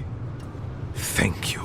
Thank you.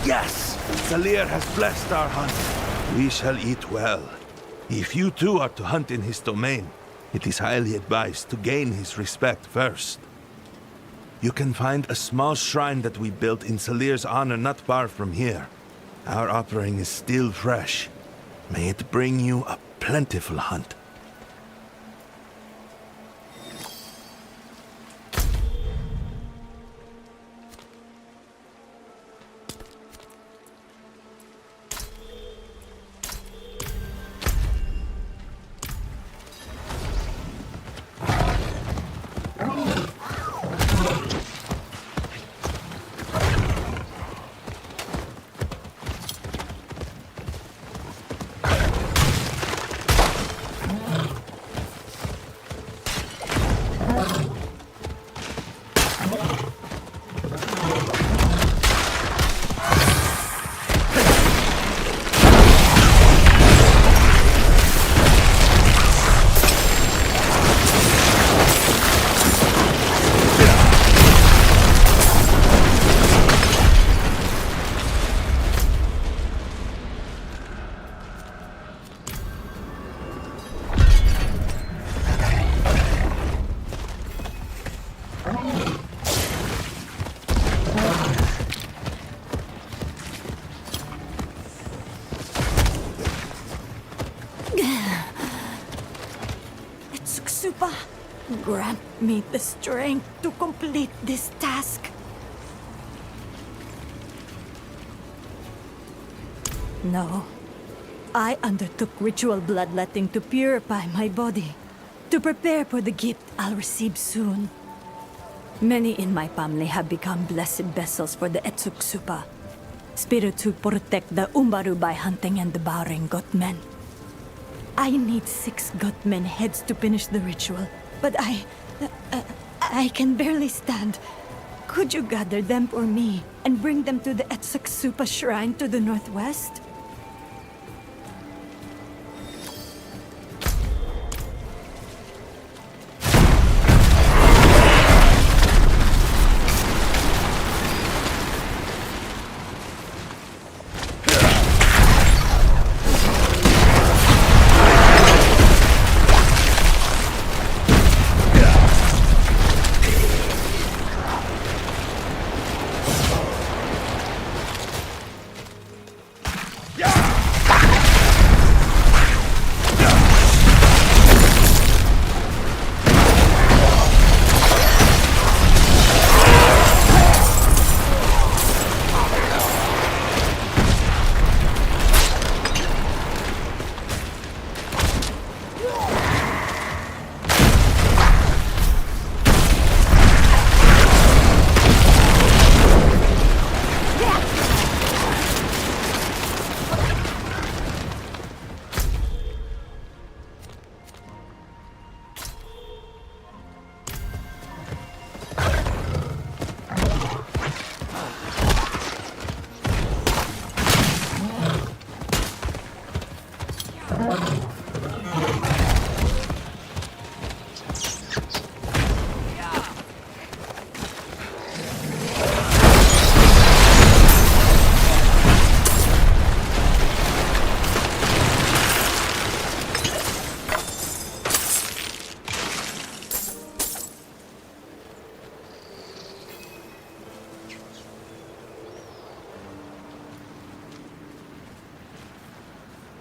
Yes! Salir has blessed our hunt. We shall eat well. If you too are to hunt in his domain, it is highly advised to gain his respect first. You can find a small shrine that we built in Salir's honor not far from here. Our offering is still fresh. May it bring you a plentiful hunt. grant me the strength to complete this task. No. I undertook ritual bloodletting to purify my body, to prepare for the gift I'll receive soon. Many in my family have become blessed vessels for the Etsuksupa, spirits who protect the Umbaru by hunting and devouring goatmen. I need 6 goatmen heads to finish the ritual, but I can barely stand. Could you gather them for me and bring them to the Etsuksupa shrine to the northwest?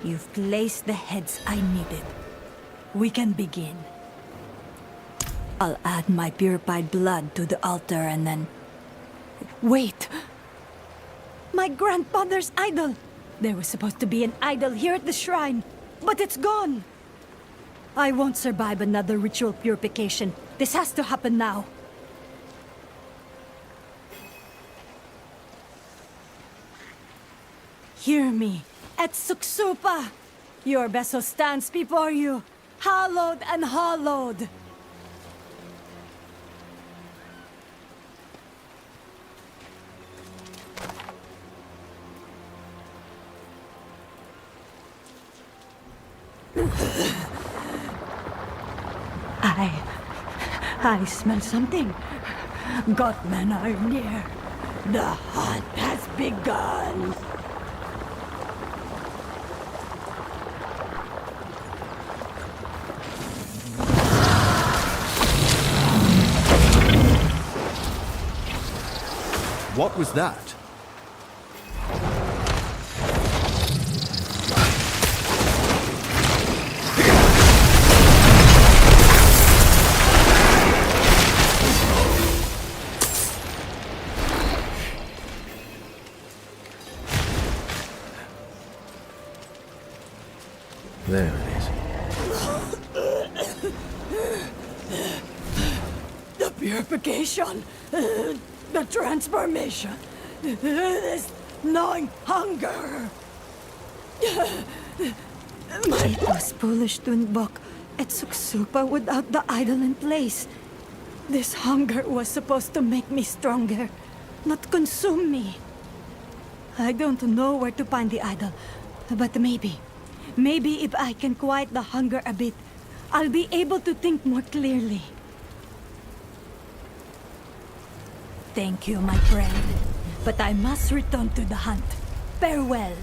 You've placed the heads I needed. We can begin. I'll add my purified blood to the altar and then... Wait! My grandfather's idol! There was supposed to be an idol here at the shrine, but it's gone! I won't survive another ritual purification. This has to happen now. Hear me. Etsuksupa! Your vessel stands before you, hallowed and hollowed. I smell something. Goatmen are near. The hunt has begun. What was that? There it is. The purification, the transformation, this gnawing hunger. It was foolish to invoke Etsuksupa without the idol in place. This hunger was supposed to make me stronger, not consume me. I don't know where to find the idol, but maybe if I can quiet the hunger a bit, I'll be able to think more clearly. Thank you, my friend. But I must return to the hunt. Farewell.